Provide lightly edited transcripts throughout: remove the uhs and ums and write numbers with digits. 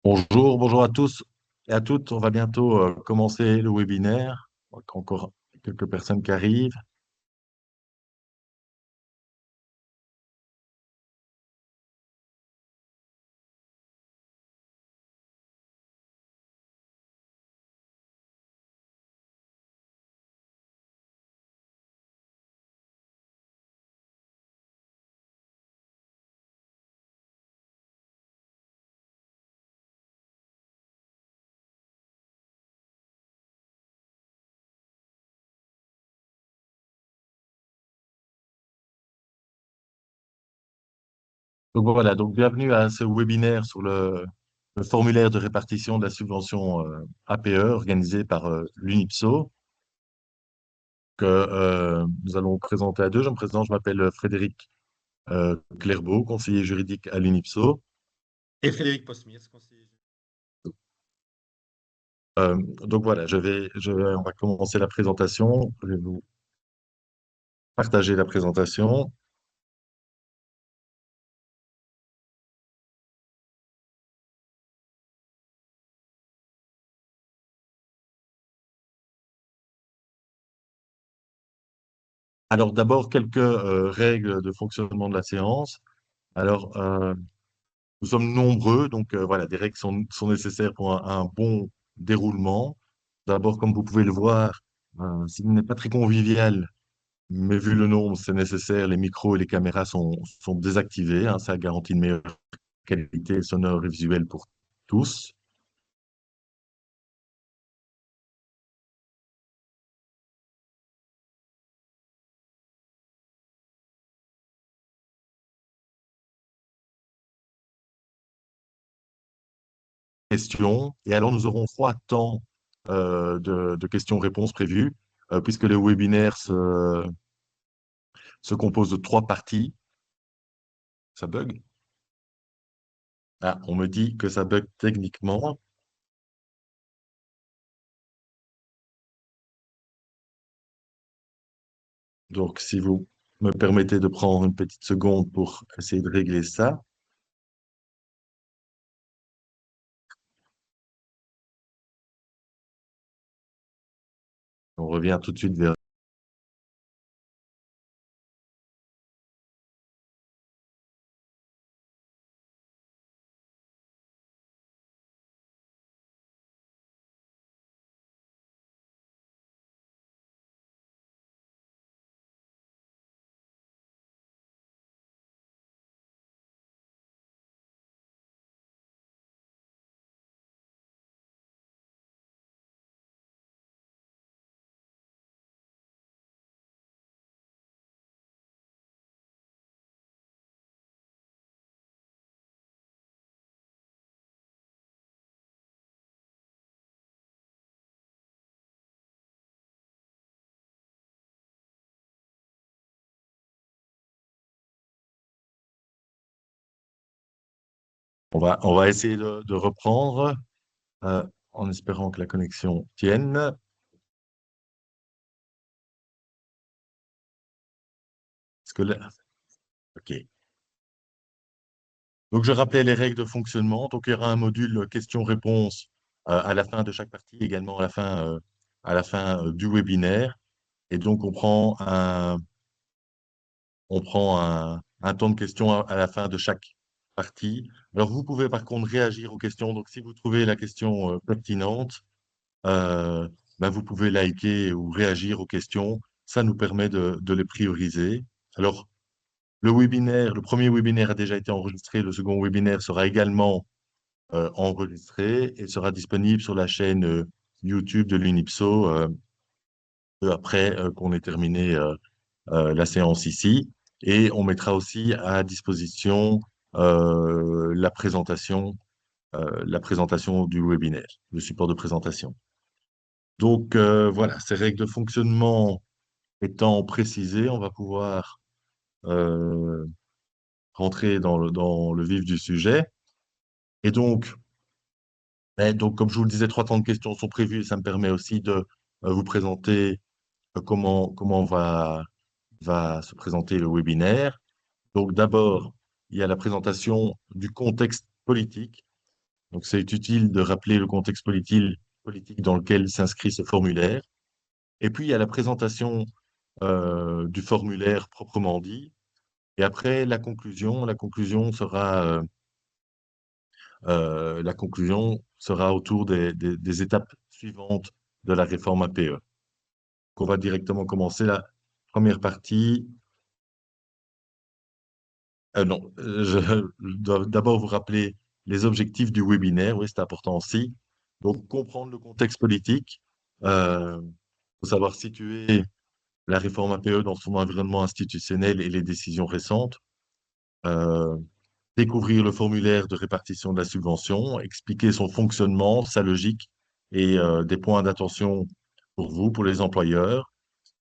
Bonjour à tous et à toutes. On va bientôt commencer le webinaire. Il y a encore quelques personnes qui arrivent. Donc voilà, donc bienvenue à ce webinaire sur le formulaire de répartition de la subvention APE organisé par l'UNIPSO que nous allons présenter à deux. Je me présente, je m'appelle Frédéric Clairbeau, conseiller juridique à l'UNIPSO. Et Frédéric Posmiers, conseiller juridique. Donc voilà, on va commencer la présentation. Je vais vous partager la présentation. Alors d'abord, quelques règles de fonctionnement de la séance. Alors, nous sommes nombreux, donc voilà, des règles sont nécessaires pour un bon déroulement. D'abord, comme vous pouvez le voir, ce n'est pas très convivial, mais vu le nombre, c'est nécessaire. Les micros et les caméras sont désactivés, hein, ça garantit une meilleure qualité sonore et visuelle pour tous. Questions. Et alors, nous aurons 3 temps de questions-réponses prévus, puisque le webinaire se compose de 3 parties. Ça bug? Ah, on me dit que ça bug techniquement. Donc, si vous me permettez de prendre une petite seconde pour essayer de régler ça, on revient tout de suite vers... On va essayer de reprendre euh, en espérant que la connexion tienne. Parce que là... OK. Donc, je rappelais les règles de fonctionnement. Donc, il y aura un module questions-réponses à la fin de chaque partie, également à la fin du webinaire. Et donc, on prend un temps de questions à la fin de chaque partie. Alors, vous pouvez par contre réagir aux questions. Donc, si vous trouvez la question pertinente, euh, ben, vous pouvez liker ou réagir aux questions. Ça nous permet de les prioriser. Alors, le premier webinaire a déjà été enregistré. Le second webinaire sera également enregistré et sera disponible sur la chaîne YouTube de l'UNIPSO peu après qu'on ait terminé la séance ici. Et on mettra aussi à disposition la présentation du webinaire, le support de présentation. Donc voilà, ces règles de fonctionnement étant précisées, on va pouvoir euh, rentrer dans le vif du sujet. Et donc, comme je vous le disais, 3 temps de questions sont prévus et ça me permet aussi de vous présenter comment va se présenter le webinaire. Donc, d'abord, il y a la présentation du contexte politique. Donc, c'est utile de rappeler le contexte politique dans lequel s'inscrit ce formulaire. Et puis, il y a la présentation du formulaire proprement dit. Et après, la conclusion. La conclusion sera autour des étapes suivantes de la réforme APE. On va directement commencer la première partie. Non, je dois d'abord vous rappeler les objectifs du webinaire. Oui, c'est important aussi. Donc, comprendre le contexte politique. Il faut savoir situer la réforme APE dans son environnement institutionnel et les décisions récentes. Euh, Découvrir le formulaire de répartition de la subvention, expliquer son fonctionnement, sa logique et des points d'attention pour vous, pour les employeurs.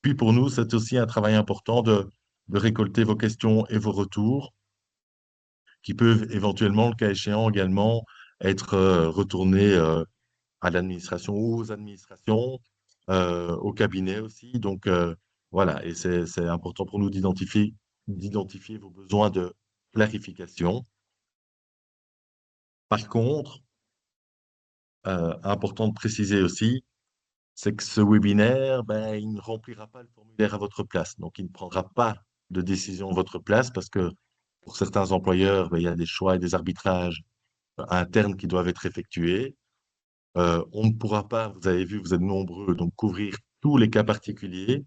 Puis pour nous, c'est aussi un travail important de récolter vos questions et vos retours qui peuvent éventuellement, le cas échéant également, être retournés à l'administration ou aux administrations, au cabinet aussi. Donc voilà, et c'est important pour nous d'identifier vos besoins de clarification. Par contre, important de préciser aussi, c'est que ce webinaire, ben, il ne remplira pas le formulaire à votre place. Donc, il ne prendra pas de décision à votre place parce que pour certains employeurs, ben, il y a des choix et des arbitrages internes qui doivent être effectués. On ne pourra pas, vous avez vu, vous êtes nombreux, donc couvrir tous les cas particuliers.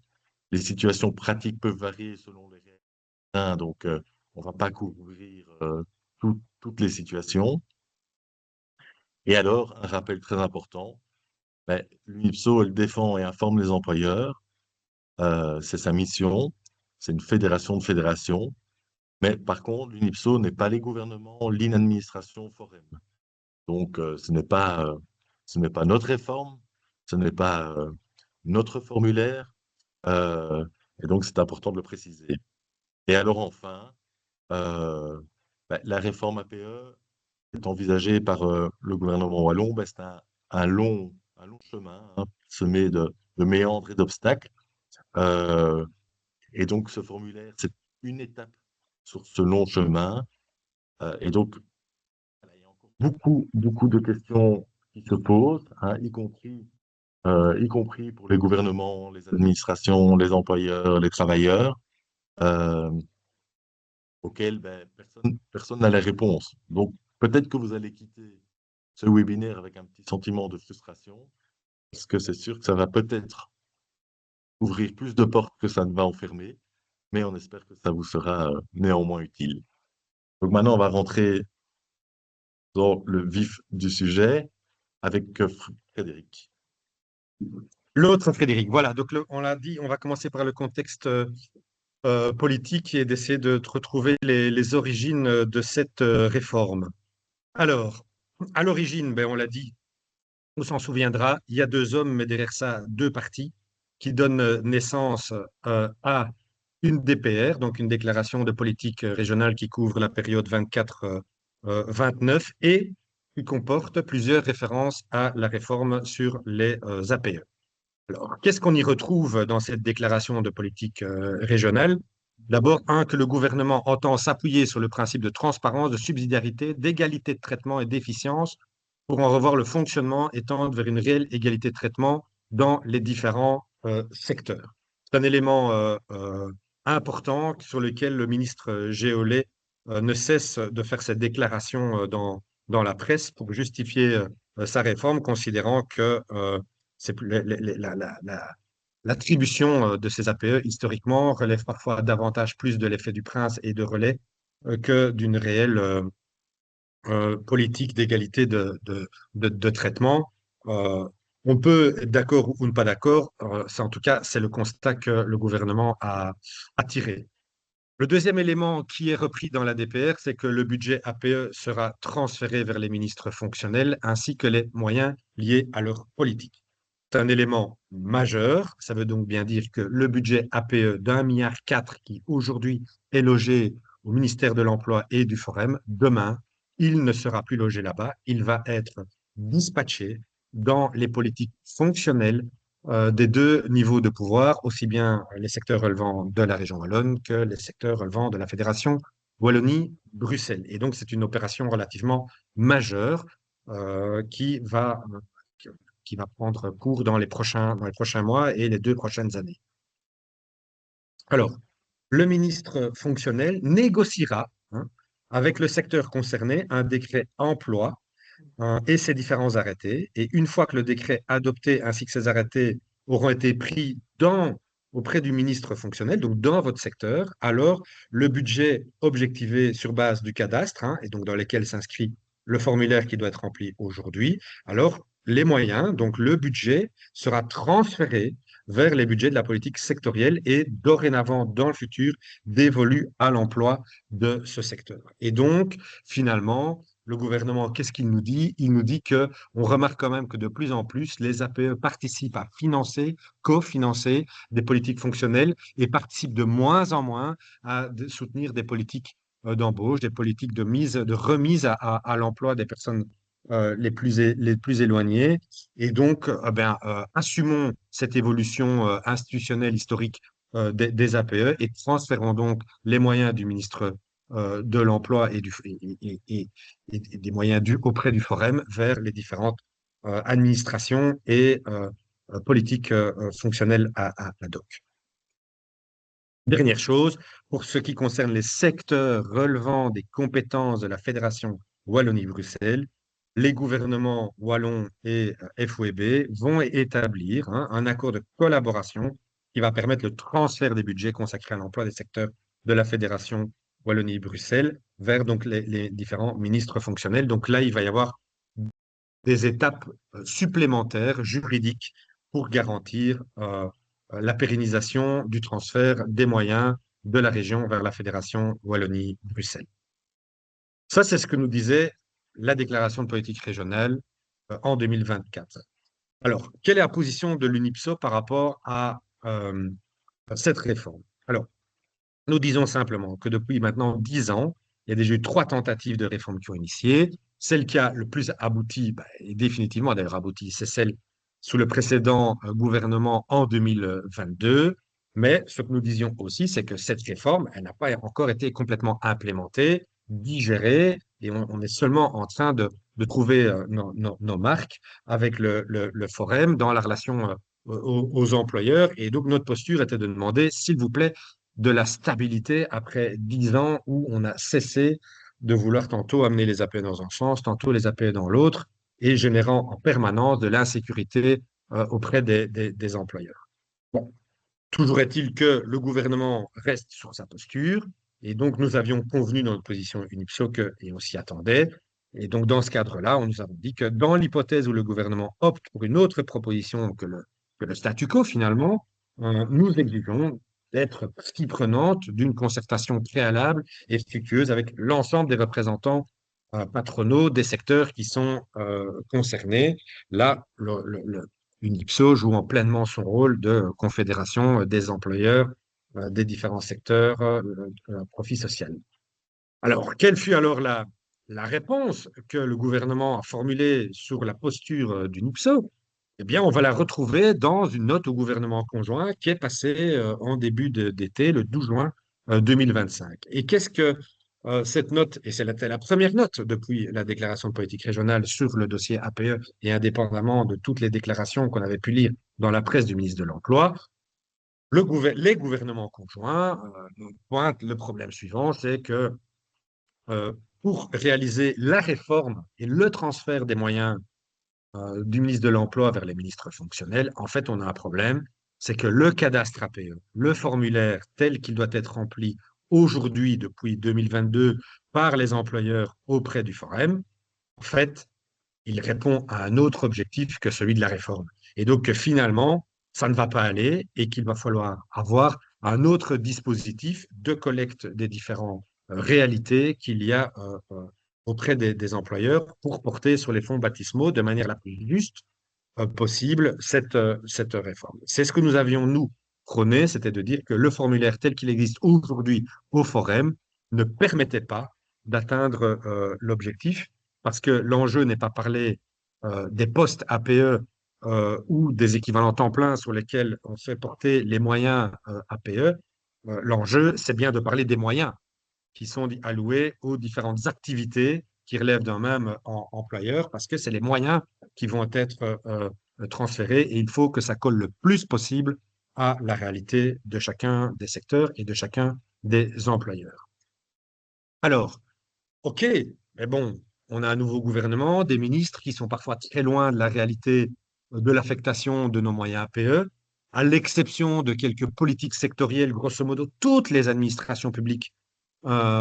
Les situations pratiques peuvent varier selon les règles, hein, donc on ne va pas couvrir toutes les situations. Et alors, un rappel très important, ben, l'UNIPSO, elle défend et informe les employeurs. C'est sa mission. C'est une fédération de fédérations. Mais par contre, l'UNIPSO n'est pas les gouvernements, l'administration foraine. Donc, ce n'est pas notre réforme, ce n'est pas notre formulaire. euh, et donc, c'est important de le préciser. Et alors, enfin, euh, ben, la réforme APE est envisagée par le gouvernement wallon. Ben, c'est un long chemin, hein, semé de méandres et d'obstacles. Euh, et donc, ce formulaire, c'est une étape sur ce long chemin. Et donc, voilà, il y a encore beaucoup de questions qui se posent, hein, y compris pour les gouvernements, les administrations, les employeurs, les travailleurs, euh, auxquelles ben, personne n'a la réponse. Donc, peut-être que vous allez quitter ce webinaire avec un petit sentiment de frustration, parce que c'est sûr que ça va peut-être ouvrir plus de portes que ça ne va en fermer, mais on espère que ça vous sera néanmoins utile. Donc maintenant, on va rentrer dans le vif du sujet avec Frédéric. L'autre, Frédéric. Voilà, donc on l'a dit, on va commencer par le contexte politique et d'essayer de retrouver les origines de cette réforme. Alors, à l'origine, ben, on l'a dit, on s'en souviendra, il y a deux hommes, mais derrière ça, deux partis qui donnent naissance à une DPR, donc une déclaration de politique régionale qui couvre la période 24-29 et qui comporte plusieurs références à la réforme sur les APE. Alors, qu'est-ce qu'on y retrouve dans cette déclaration de politique régionale? D'abord, que le gouvernement entend s'appuyer sur le principe de transparence, de subsidiarité, d'égalité de traitement et d'efficience pour en revoir le fonctionnement et tendre vers une réelle égalité de traitement dans les différents secteurs. C'est un élément important sur lequel le ministre Géolet ne cesse de faire cette déclaration dans la presse pour justifier sa réforme, considérant que l'attribution de ces APE, historiquement, relève parfois davantage plus de l'effet du prince et de relais que d'une réelle politique d'égalité de traitement. Euh, on peut être d'accord ou ne pas d'accord, c'est en tout cas, c'est le constat que le gouvernement a tiré. Le deuxième élément qui est repris dans la DPR, c'est que le budget APE sera transféré vers les ministres fonctionnels ainsi que les moyens liés à leur politique. C'est un élément majeur. Ça veut donc bien dire que le budget APE d'1,4 milliard qui aujourd'hui est logé au ministère de l'Emploi et du Forum, demain, il ne sera plus logé là-bas. Il va être dispatché dans les politiques fonctionnelles des deux niveaux de pouvoir, aussi bien les secteurs relevant de la région wallonne que les secteurs relevant de la Fédération Wallonie-Bruxelles. Et donc, c'est une opération relativement majeure qui qui va prendre cours dans les prochains mois et les 2 prochaines années. Alors, le ministre fonctionnel négociera, hein, avec le secteur concerné un décret emploi, et ses différents arrêtés. Et une fois que le décret adopté ainsi que ses arrêtés auront été pris auprès du ministre fonctionnel, donc dans votre secteur, alors le budget objectivé sur base du cadastre, hein, et donc dans lequel s'inscrit le formulaire qui doit être rempli aujourd'hui, alors les moyens, donc le budget, sera transféré vers les budgets de la politique sectorielle et dorénavant, dans le futur, dévolu à l'emploi de ce secteur. Et donc, finalement, le gouvernement, qu'est-ce qu'il nous dit? Il nous dit que on remarque quand même que de plus en plus, les APE participent à financer, cofinancer des politiques fonctionnelles et participent de moins en moins à soutenir des politiques d'embauche, des politiques de remise à l'emploi des personnes les plus éloignées. Et donc, assumons cette évolution institutionnelle historique des APE et transférons donc les moyens du ministre de l'emploi et des moyens dus auprès du Forum vers les différentes administrations et politiques fonctionnelles ad hoc. Dernière chose, pour ce qui concerne les secteurs relevant des compétences de la Fédération Wallonie-Bruxelles, les gouvernements wallons et FOEB vont établir, hein, un accord de collaboration qui va permettre le transfert des budgets consacrés à l'emploi des secteurs de la Fédération Wallonie-Bruxelles vers donc les différents ministres fonctionnels. Donc là, il va y avoir des étapes supplémentaires juridiques pour garantir la pérennisation du transfert des moyens de la région vers la Fédération Wallonie-Bruxelles. Ça, c'est ce que nous disait la déclaration de politique régionale en 2024. Alors, quelle est la position de l'UNIPSO par rapport à cette réforme? Alors, nous disons simplement que depuis maintenant 10 ans, il y a déjà eu 3 tentatives de réforme qui ont initié. Celle qui a le plus abouti, et définitivement d'ailleurs abouti, c'est celle sous le précédent gouvernement en 2022. Mais ce que nous disions aussi, c'est que cette réforme, elle n'a pas encore été complètement implémentée, digérée, et on est seulement en train de trouver nos marques avec le Forum dans la relation aux employeurs. Et donc, notre posture était de demander, s'il vous plaît, de la stabilité après 10 ans où on a cessé de vouloir tantôt amener les APE dans un sens, tantôt les APE dans l'autre, et générant en permanence de l'insécurité auprès des employeurs. Bon, toujours est-il que le gouvernement reste sur sa posture, et donc nous avions convenu dans notre position UNIPSO et on s'y attendait. Et donc dans ce cadre-là, on nous avons dit que dans l'hypothèse où le gouvernement opte pour une autre proposition que le statu quo finalement, nous exigeons d'être partie prenante d'une concertation préalable et fructueuse avec l'ensemble des représentants patronaux des secteurs qui sont concernés. Là, l'UNIPSO jouant pleinement son rôle de confédération des employeurs des différents secteurs profit social. Alors, quelle fut alors la réponse que le gouvernement a formulée sur la posture du NIPSO? Eh bien, on va la retrouver dans une note au gouvernement conjoint qui est passée en début d'été, le 12 juin 2025. Et qu'est-ce que cette note, et c'était la première note depuis la déclaration de politique régionale sur le dossier APE, et indépendamment de toutes les déclarations qu'on avait pu lire dans la presse du ministre de l'Emploi, les gouvernements conjoints pointent le problème suivant, c'est que euh, pour réaliser la réforme et le transfert des moyens du ministre de l'Emploi vers les ministres fonctionnels, en fait, on a un problème, c'est que le cadastre APE, le formulaire tel qu'il doit être rempli aujourd'hui, depuis 2022, par les employeurs auprès du Forum, en fait, il répond à un autre objectif que celui de la réforme. Et donc, finalement, ça ne va pas aller et qu'il va falloir avoir un autre dispositif de collecte des différentes réalités qu'il y a auprès des employeurs pour porter sur les fonds baptismaux de manière la plus juste possible cette réforme. C'est ce que nous avions, nous, prôné, c'était de dire que le formulaire tel qu'il existe aujourd'hui au Forum ne permettait pas d'atteindre l'objectif parce que l'enjeu n'est pas parler des postes APE ou des équivalents temps plein sur lesquels on fait porter les moyens APE. L'enjeu, c'est bien de parler des moyens qui sont alloués aux différentes activités qui relèvent d'un même employeur, parce que c'est les moyens qui vont être transférés et il faut que ça colle le plus possible à la réalité de chacun des secteurs et de chacun des employeurs. Alors, OK, mais bon, on a un nouveau gouvernement, des ministres qui sont parfois très loin de la réalité de l'affectation de nos moyens APE, à l'exception de quelques politiques sectorielles, grosso modo, toutes les administrations publiques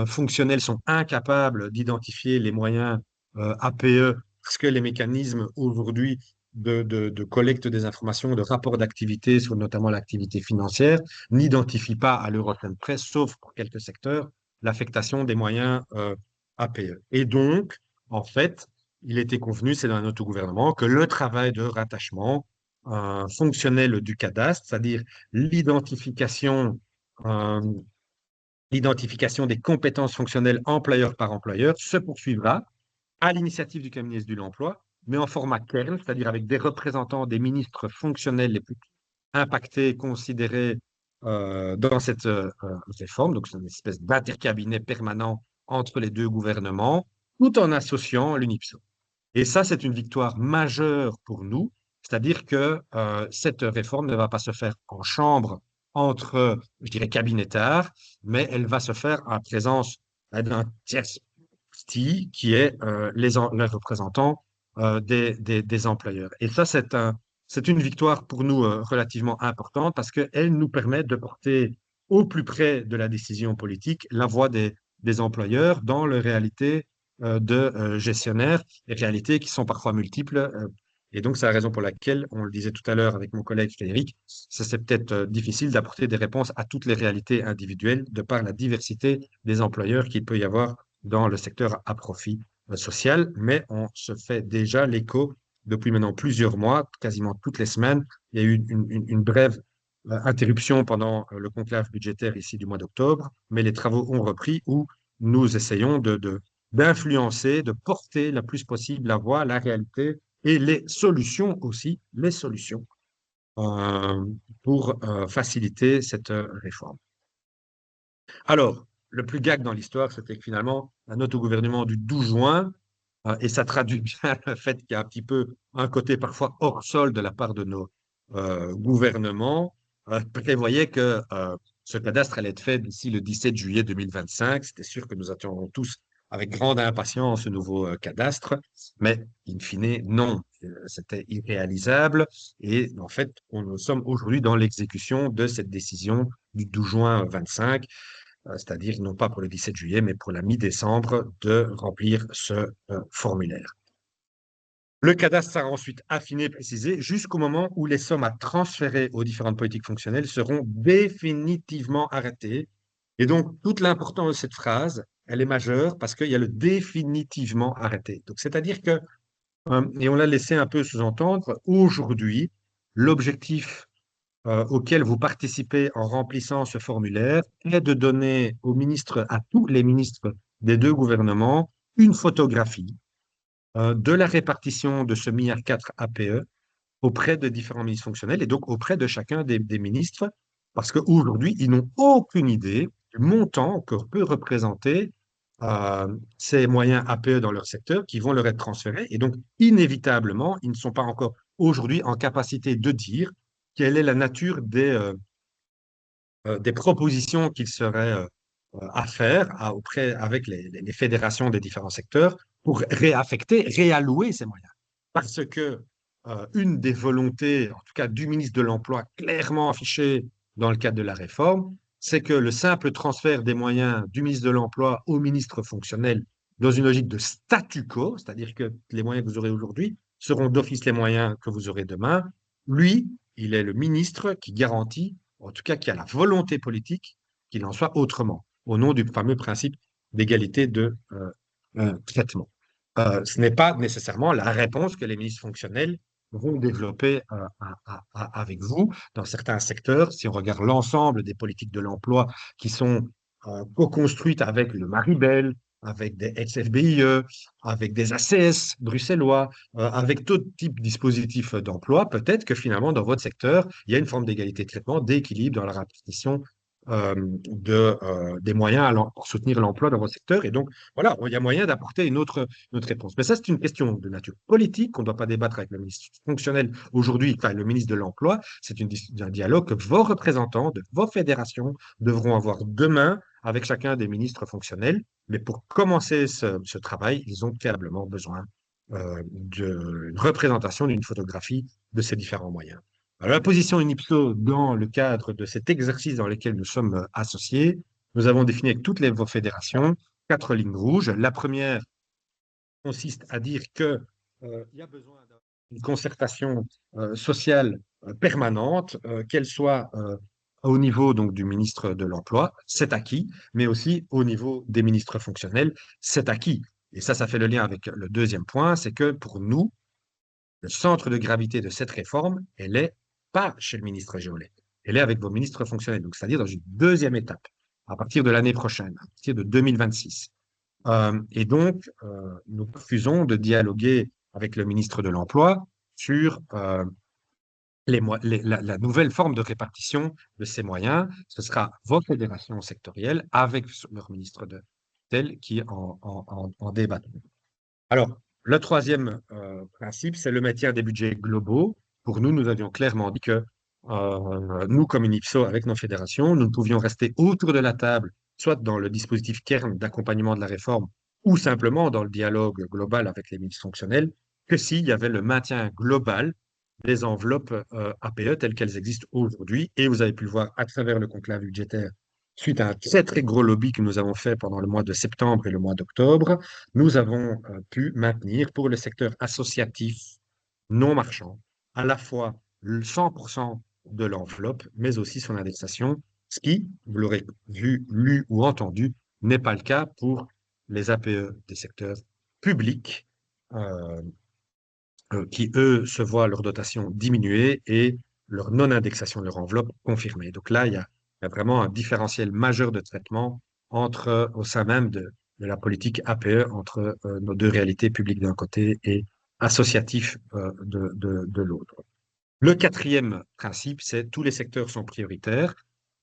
fonctionnelles sont incapables d'identifier les moyens APE parce que les mécanismes aujourd'hui de collecte des informations, de rapport d'activité sur notamment l'activité financière, n'identifient pas à l'Eurocent près, sauf pour quelques secteurs, l'affectation des moyens APE. Et donc, en fait, il était convenu, c'est dans notre gouvernement, que le travail de rattachement fonctionnel du cadastre, c'est-à-dire l'identification euh, l'identification des compétences fonctionnelles employeur par employeur, se poursuivra à l'initiative du cabinet de l'emploi, mais en format kern, c'est-à-dire avec des représentants des ministres fonctionnels les plus impactés, considérés dans cette réforme. Donc, c'est une espèce d'intercabinet permanent entre les deux gouvernements, tout en associant l'UNIPSO. Et ça, c'est une victoire majeure pour nous, c'est-à-dire que cette réforme ne va pas se faire en chambre entre, je dirais, cabinettards, mais elle va se faire en présence d'un tierce qui est les représentants des employeurs. Et ça, c'est une victoire pour nous relativement importante parce qu'elle nous permet de porter au plus près de la décision politique la voix des employeurs dans leur réalité de gestionnaires, et réalités qui sont parfois multiples. Et donc, c'est la raison pour laquelle, on le disait tout à l'heure avec mon collègue Frédéric, c'est peut-être difficile d'apporter des réponses à toutes les réalités individuelles de par la diversité des employeurs qu'il peut y avoir dans le secteur à profit social, mais on se fait déjà l'écho depuis maintenant plusieurs mois, quasiment toutes les semaines. Il y a eu une brève interruption pendant le conclave budgétaire ici du mois d'octobre, mais les travaux ont repris où nous essayons d'influencer, de porter le plus possible la voix, la réalité et les solutions aussi, les solutions euh, pour faciliter cette réforme. Alors, le plus gag dans l'histoire, c'était que finalement, un autogouvernement du 12 juin, et ça traduit bien le fait qu'il y a un petit peu un côté parfois hors sol de la part de nos gouvernements, prévoyait que ce cadastre allait être fait d'ici le 17 juillet 2025. C'était sûr que nous attendons tous avec grande impatience ce nouveau cadastre, mais in fine, non, c'était irréalisable. Et en fait, nous sommes aujourd'hui dans l'exécution de cette décision du 12 juin 25, c'est-à-dire non pas pour le 17 juillet, mais pour la mi-décembre, de remplir ce formulaire. Le cadastre sera ensuite affiné, précisé, jusqu'au moment où les sommes à transférer aux différentes politiques fonctionnelles seront définitivement arrêtées. Et donc, toute l'importance de cette phrase, elle est majeure parce qu'il y a le définitivement arrêté. Donc, c'est-à-dire que, et on l'a laissé un peu sous-entendre, aujourd'hui, l'objectif auquel vous participez en remplissant ce formulaire est de donner aux ministres, à tous les ministres des deux gouvernements, une photographie de la répartition de ce milliard 4 APE auprès de différents ministres fonctionnels et donc auprès de chacun des ministres, parce qu'aujourd'hui, ils n'ont aucune idée du montant que peut représenter ces moyens APE dans leur secteur qui vont leur être transférés. Et donc, inévitablement, ils ne sont pas encore aujourd'hui en capacité de dire quelle est la nature des propositions qu'il serait à faire auprès, avec les fédérations des différents secteurs pour réaffecter, réallouer ces moyens. Parce que une des volontés, en tout cas du ministre de l'Emploi, clairement affichée dans le cadre de la réforme, c'est que le simple transfert des moyens du ministre de l'Emploi au ministre fonctionnel dans une logique de statu quo, c'est-à-dire que les moyens que vous aurez aujourd'hui seront d'office les moyens que vous aurez demain, lui, il est le ministre qui garantit, en tout cas qui a la volonté politique qu'il en soit autrement, au nom du fameux principe d'égalité de traitement. Ce n'est pas nécessairement la réponse que les ministres fonctionnels vont développer avec vous dans certains secteurs. Si on regarde l'ensemble des politiques de l'emploi qui sont co-construites avec le Maribel, avec des SFBIE, avec des ACS bruxellois, avec tout type de dispositif d'emploi, peut-être que finalement, dans votre secteur, il y a une forme d'égalité de traitement, d'équilibre dans la répartition des moyens pour soutenir l'emploi dans votre secteur. Et donc, voilà, il y a moyen d'apporter une autre réponse. Mais ça, c'est une question de nature politique qu'on ne doit pas débattre avec le ministre fonctionnel aujourd'hui, enfin, le ministre de l'Emploi. C'est un dialogue que vos représentants de vos fédérations devront avoir demain avec chacun des ministres fonctionnels. Mais pour commencer ce travail, ils ont préalablement besoin d'une représentation, d'une photographie de ces différents moyens. Alors, la position UNIPSO dans le cadre de cet exercice dans lequel nous sommes associés, nous avons défini avec toutes vos fédérations 4 lignes rouges. La première consiste à dire qu'il y a besoin d'une concertation sociale permanente, qu'elle soit au niveau donc, du ministre de l'Emploi, c'est acquis, mais aussi au niveau des ministres fonctionnels, c'est acquis. Et ça fait le lien avec le deuxième point, c'est que pour nous, le centre de gravité de cette réforme, elle n'est pas chez le ministre Géolet. Elle est avec vos ministres fonctionnels, donc c'est-à-dire dans une deuxième étape, à partir de l'année prochaine, à partir de 2026. Et donc, nous refusons de dialoguer avec le ministre de l'Emploi sur la nouvelle forme de répartition de ces moyens. Ce sera vos fédérations sectorielles avec leur ministre de tel qui en débattront. Alors, le troisième principe, c'est le maintien des budgets globaux. Pour nous, nous avions clairement dit que nous, comme UNIPSO, avec nos fédérations, nous ne pouvions rester autour de la table, soit dans le dispositif Kern d'accompagnement de la réforme, ou simplement dans le dialogue global avec les ministres fonctionnels, que s'il y avait le maintien global des enveloppes APE telles qu'elles existent aujourd'hui. Et vous avez pu le voir à travers le conclave budgétaire, suite à un très très gros lobby que nous avons fait pendant le mois de septembre et le mois d'octobre, nous avons pu maintenir pour le secteur associatif non marchand à la fois le 100% de l'enveloppe, mais aussi son indexation, ce qui, vous l'aurez vu, lu ou entendu, n'est pas le cas pour les APE des secteurs publics, euh, qui, eux, se voient leur dotation diminuer et leur non-indexation de leur enveloppe confirmée. Donc là, il y a vraiment un différentiel majeur de traitement au sein même de la politique APE entre nos deux réalités publiques d'un côté et associatif de l'autre. Le quatrième principe, c'est tous les secteurs sont prioritaires.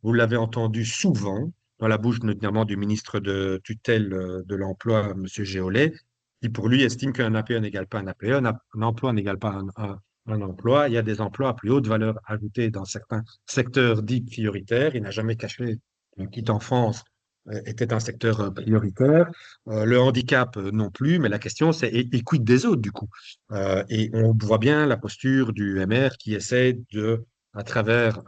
Vous l'avez entendu souvent dans la bouche notamment du ministre de tutelle de l'emploi, M. Géolet, qui pour lui estime qu'un APE n'égale pas un APE, un emploi n'égale pas un emploi. Il y a des emplois à plus haute valeur ajoutée dans certains secteurs dits prioritaires. Il n'a jamais caché que la petite enfance était un secteur prioritaire. Le handicap non plus, mais la question c'est et quid des autres du coup? Et on voit bien la posture du MR qui essaie à travers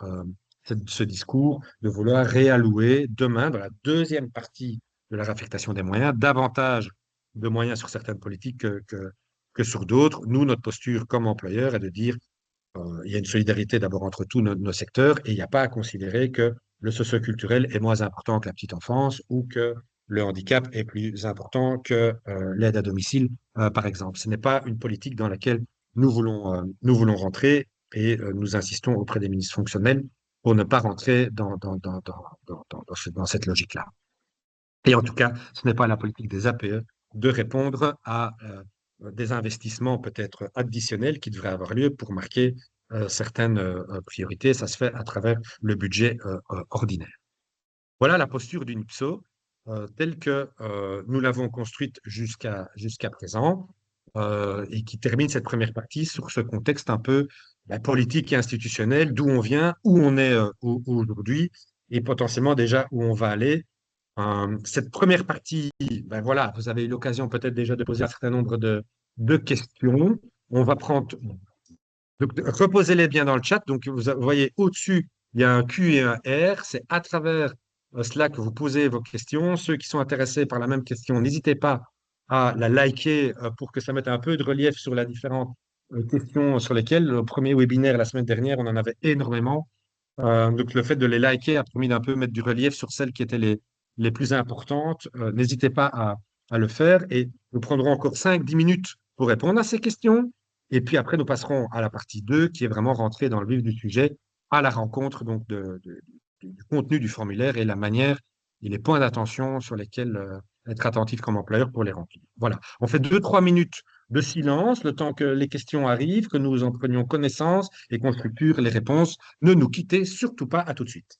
ce discours, de vouloir réallouer demain, dans la deuxième partie de la réaffectation des moyens, davantage de moyens sur certaines politiques que sur d'autres. Nous, notre posture comme employeur est de dire il y a une solidarité d'abord entre tous nos secteurs et il n'y a pas à considérer que le socioculturel est moins important que la petite enfance ou que le handicap est plus important que l'aide à domicile, par exemple. Ce n'est pas une politique dans laquelle nous voulons rentrer et nous insistons auprès des ministres fonctionnels pour ne pas rentrer dans cette logique-là. Et en tout cas, ce n'est pas la politique des APE de répondre à des investissements peut-être additionnels qui devraient avoir lieu pour marquer certaines priorités. Ça se fait à travers le budget ordinaire. Voilà la posture d'une PSO telle que nous l'avons construite jusqu'à présent et qui termine cette première partie sur ce contexte un peu politique et institutionnel, d'où on vient, où on est aujourd'hui et potentiellement déjà où on va aller. Cette première partie, ben voilà, vous avez eu l'occasion peut-être déjà de poser un certain nombre de questions. On va prendre, donc reposez-les bien dans le chat. Donc vous voyez au-dessus, il y a un Q et un R. C'est à travers cela que vous posez vos questions. Ceux qui sont intéressés par la même question, n'hésitez pas à la liker pour que ça mette un peu de relief sur les différentes questions sur lesquelles le premier webinaire la semaine dernière, on en avait énormément. Donc, le fait de les liker a permis d'un peu mettre du relief sur celles qui étaient les plus importantes. N'hésitez pas à le faire et nous prendrons encore 5-10 minutes pour répondre à ces questions. Et puis après, nous passerons à la partie 2 qui est vraiment rentrée dans le vif du sujet, à la rencontre donc du contenu du formulaire et la manière et les points d'attention sur lesquels être attentif comme employeur pour les remplir. Voilà, on fait 2-3 minutes de silence, le temps que les questions arrivent, que nous en prenions connaissance et qu'on structure les réponses. Ne nous quittez surtout pas, à tout de suite.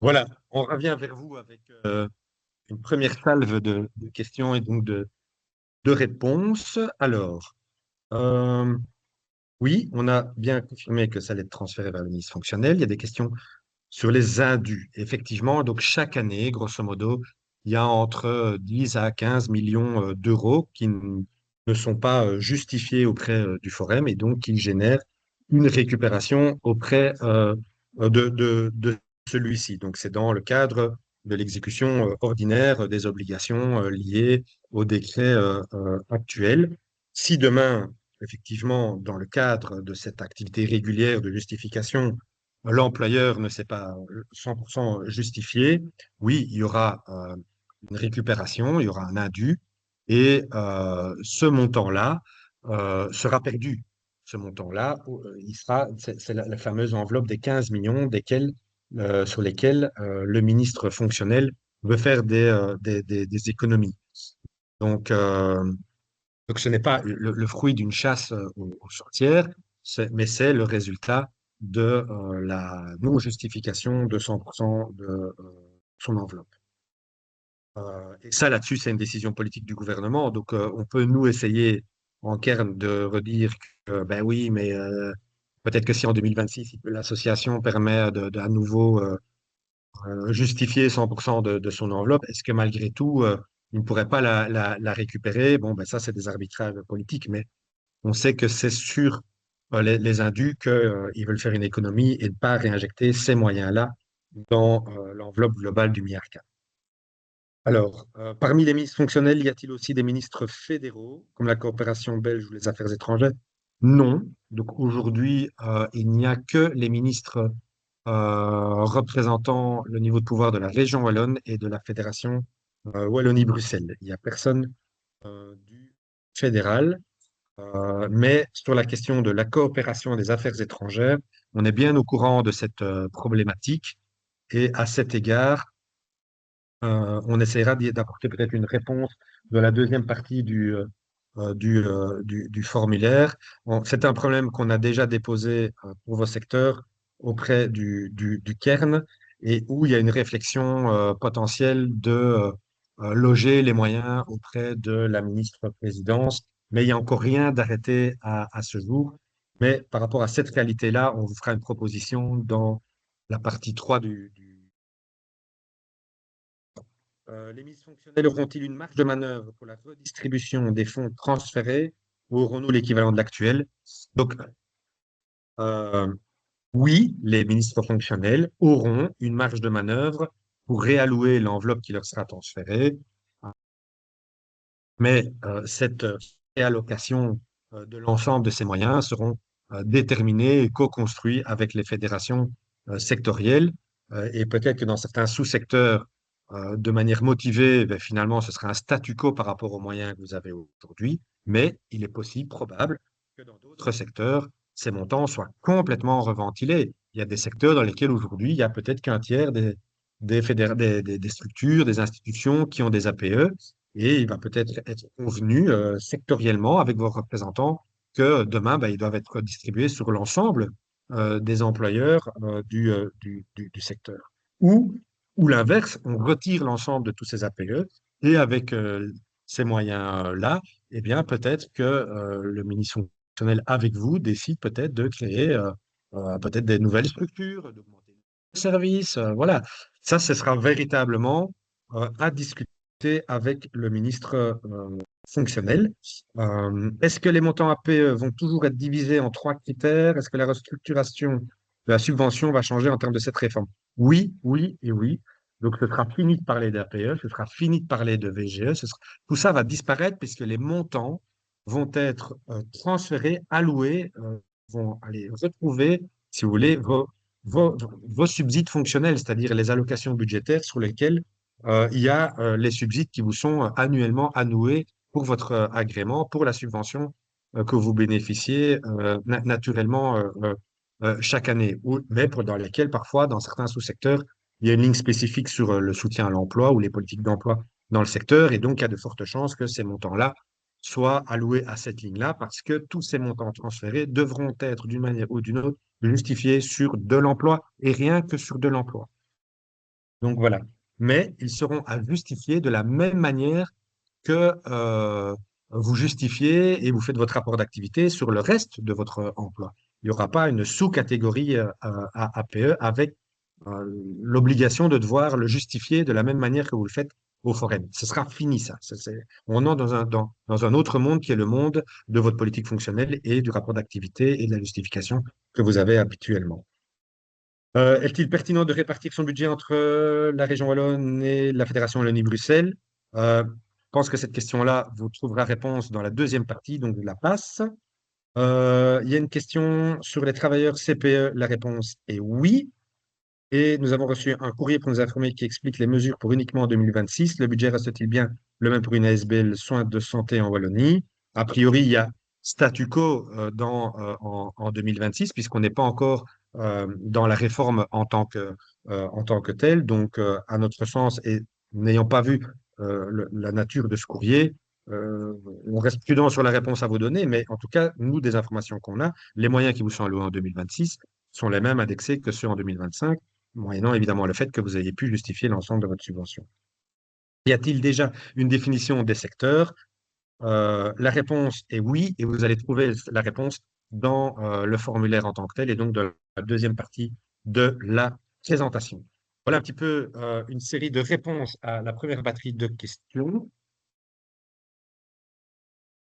Voilà, on revient vers vous avec une première salve de questions et donc de réponses. Alors, euh, oui, on a bien confirmé que ça allait être transféré vers le ministre fonctionnel. Il y a des questions sur les indus. Effectivement, donc chaque année, grosso modo, il y a entre 10 à 15 millions d'euros qui ne sont pas justifiés auprès du Forum et donc qui génèrent une récupération auprès de celui-ci. Donc c'est dans le cadre de l'exécution ordinaire des obligations liées au décret actuel. Si demain, effectivement, dans le cadre de cette activité régulière de justification, l'employeur ne s'est pas 100% justifié, oui, il y aura une récupération, il y aura un indu, et ce montant-là sera perdu. Ce montant-là, c'est la fameuse enveloppe des 15 millions sur lesquels le ministre fonctionnel veut faire des économies. Donc, euh, donc, ce n'est pas le fruit d'une chasse aux sorcières, mais c'est le résultat de la non-justification de 100% de son enveloppe. Et ça, là-dessus, c'est une décision politique du gouvernement. Donc, on peut, nous, essayer en Kern de redire que, ben oui, mais peut-être que si en 2026, l'association permet à nouveau justifier 100% de son enveloppe, est-ce que malgré tout, il ne pourrait pas la récupérer? Bon, ben ça, c'est des arbitrages politiques, mais on sait que c'est sur les indus qu'ils veulent faire une économie et ne pas réinjecter ces moyens-là dans l'enveloppe globale du milliard 4. Alors, parmi les ministres fonctionnels, y a-t-il aussi des ministres fédéraux, comme la coopération belge ou les affaires étrangères? Non. Donc aujourd'hui, il n'y a que les ministres représentant le niveau de pouvoir de la région wallonne et de la fédération Wallonie-Bruxelles. Il n'y a personne du fédéral. Mais sur la question de la coopération des affaires étrangères, on est bien au courant de cette problématique et à cet égard, on essaiera d'apporter peut-être une réponse de la deuxième partie du formulaire. C'est un problème qu'on a déjà déposé pour vos secteurs auprès du Cairn et où il y a une réflexion potentielle de loger les moyens auprès de la ministre-présidence, mais il n'y a encore rien d'arrêté à ce jour. Mais par rapport à cette réalité-là, on vous fera une proposition dans la partie 3 les ministres fonctionnels auront-ils une marge de manœuvre pour la redistribution des fonds transférés ou aurons-nous l'équivalent de l'actuel? Donc, euh, oui, les ministres fonctionnels auront une marge de manœuvre pour réallouer l'enveloppe qui leur sera transférée, mais cette réallocation de l'ensemble de ces moyens seront déterminés et co-construits avec les fédérations sectorielles. Et peut-être que dans certains sous-secteurs, de manière motivée, ben, finalement, ce sera un statu quo par rapport aux moyens que vous avez aujourd'hui, mais il est possible, probable, que dans d'autres secteurs, ces montants soient complètement reventilés. Il y a des secteurs dans lesquels aujourd'hui, il y a peut-être qu'un tiers des structures, des institutions qui ont des APE, et il va peut-être être convenu sectoriellement avec vos représentants que demain, ben, ils doivent être distribués sur l'ensemble des employeurs du secteur. Ou, ou l'inverse, on retire l'ensemble de tous ces APE et avec ces moyens-là, eh bien, peut-être que le ministre fonctionnel avec vous décide peut-être de créer peut-être des nouvelles structures, d'augmenter les services. Voilà, ça, ce sera véritablement à discuter avec le ministre fonctionnel. Est-ce que les montants APE vont toujours être divisés en trois critères? Est-ce que la restructuration de la subvention va changer en termes de cette réforme? Oui, oui et oui. Donc, ce sera fini de parler d'APE, ce sera fini de parler de VGE. Tout ça va disparaître puisque les montants vont être transférés, alloués, vont aller retrouver, si vous voulez, vos subsides fonctionnels, c'est-à-dire les allocations budgétaires sur lesquelles il y a les subsides qui vous sont annuellement alloués pour votre agrément, pour la subvention que vous bénéficiez naturellement chaque année, mais dans lesquelles parfois, dans certains sous-secteurs, il y a une ligne spécifique sur le soutien à l'emploi ou les politiques d'emploi dans le secteur, et donc il y a de fortes chances que ces montants-là soient alloués à cette ligne-là, parce que tous ces montants transférés devront être d'une manière ou d'une autre justifiés sur de l'emploi, et rien que sur de l'emploi. Donc voilà. Mais ils seront à justifier de la même manière que vous justifiez et vous faites votre rapport d'activité sur le reste de votre emploi. Il n'y aura pas une sous-catégorie à APE avec l'obligation de devoir le justifier de la même manière que vous le faites au forum. Ce sera fini, ça. On entre dans un autre monde qui est le monde de votre politique fonctionnelle et du rapport d'activité et de la justification que vous avez habituellement. Est-il pertinent de répartir son budget entre la région Wallonne et la Fédération Wallonie-Bruxelles? Je pense que cette question-là, vous trouverez réponse dans la deuxième partie, donc je la passe. Il y a une question sur les travailleurs CPE. La réponse est oui. Et nous avons reçu un courrier pour nous informer qui explique les mesures pour uniquement en 2026. Le budget reste-t-il bien le même pour une ASBL soins de santé en Wallonie? A priori, il y a statu quo en 2026, puisqu'on n'est pas encore dans la réforme en tant que telle. Donc, à notre sens, et n'ayant pas vu la nature de ce courrier, euh, on reste prudent sur la réponse à vous donner, mais en tout cas, nous, des informations qu'on a, les moyens qui vous sont alloués en 2026 sont les mêmes indexés que ceux en 2025, moyennant évidemment le fait que vous ayez pu justifier l'ensemble de votre subvention. Y a-t-il déjà une définition des secteurs? La réponse est oui, et vous allez trouver la réponse dans le formulaire en tant que tel, et donc dans la deuxième partie de la présentation. Voilà un petit peu une série de réponses à la première batterie de questions.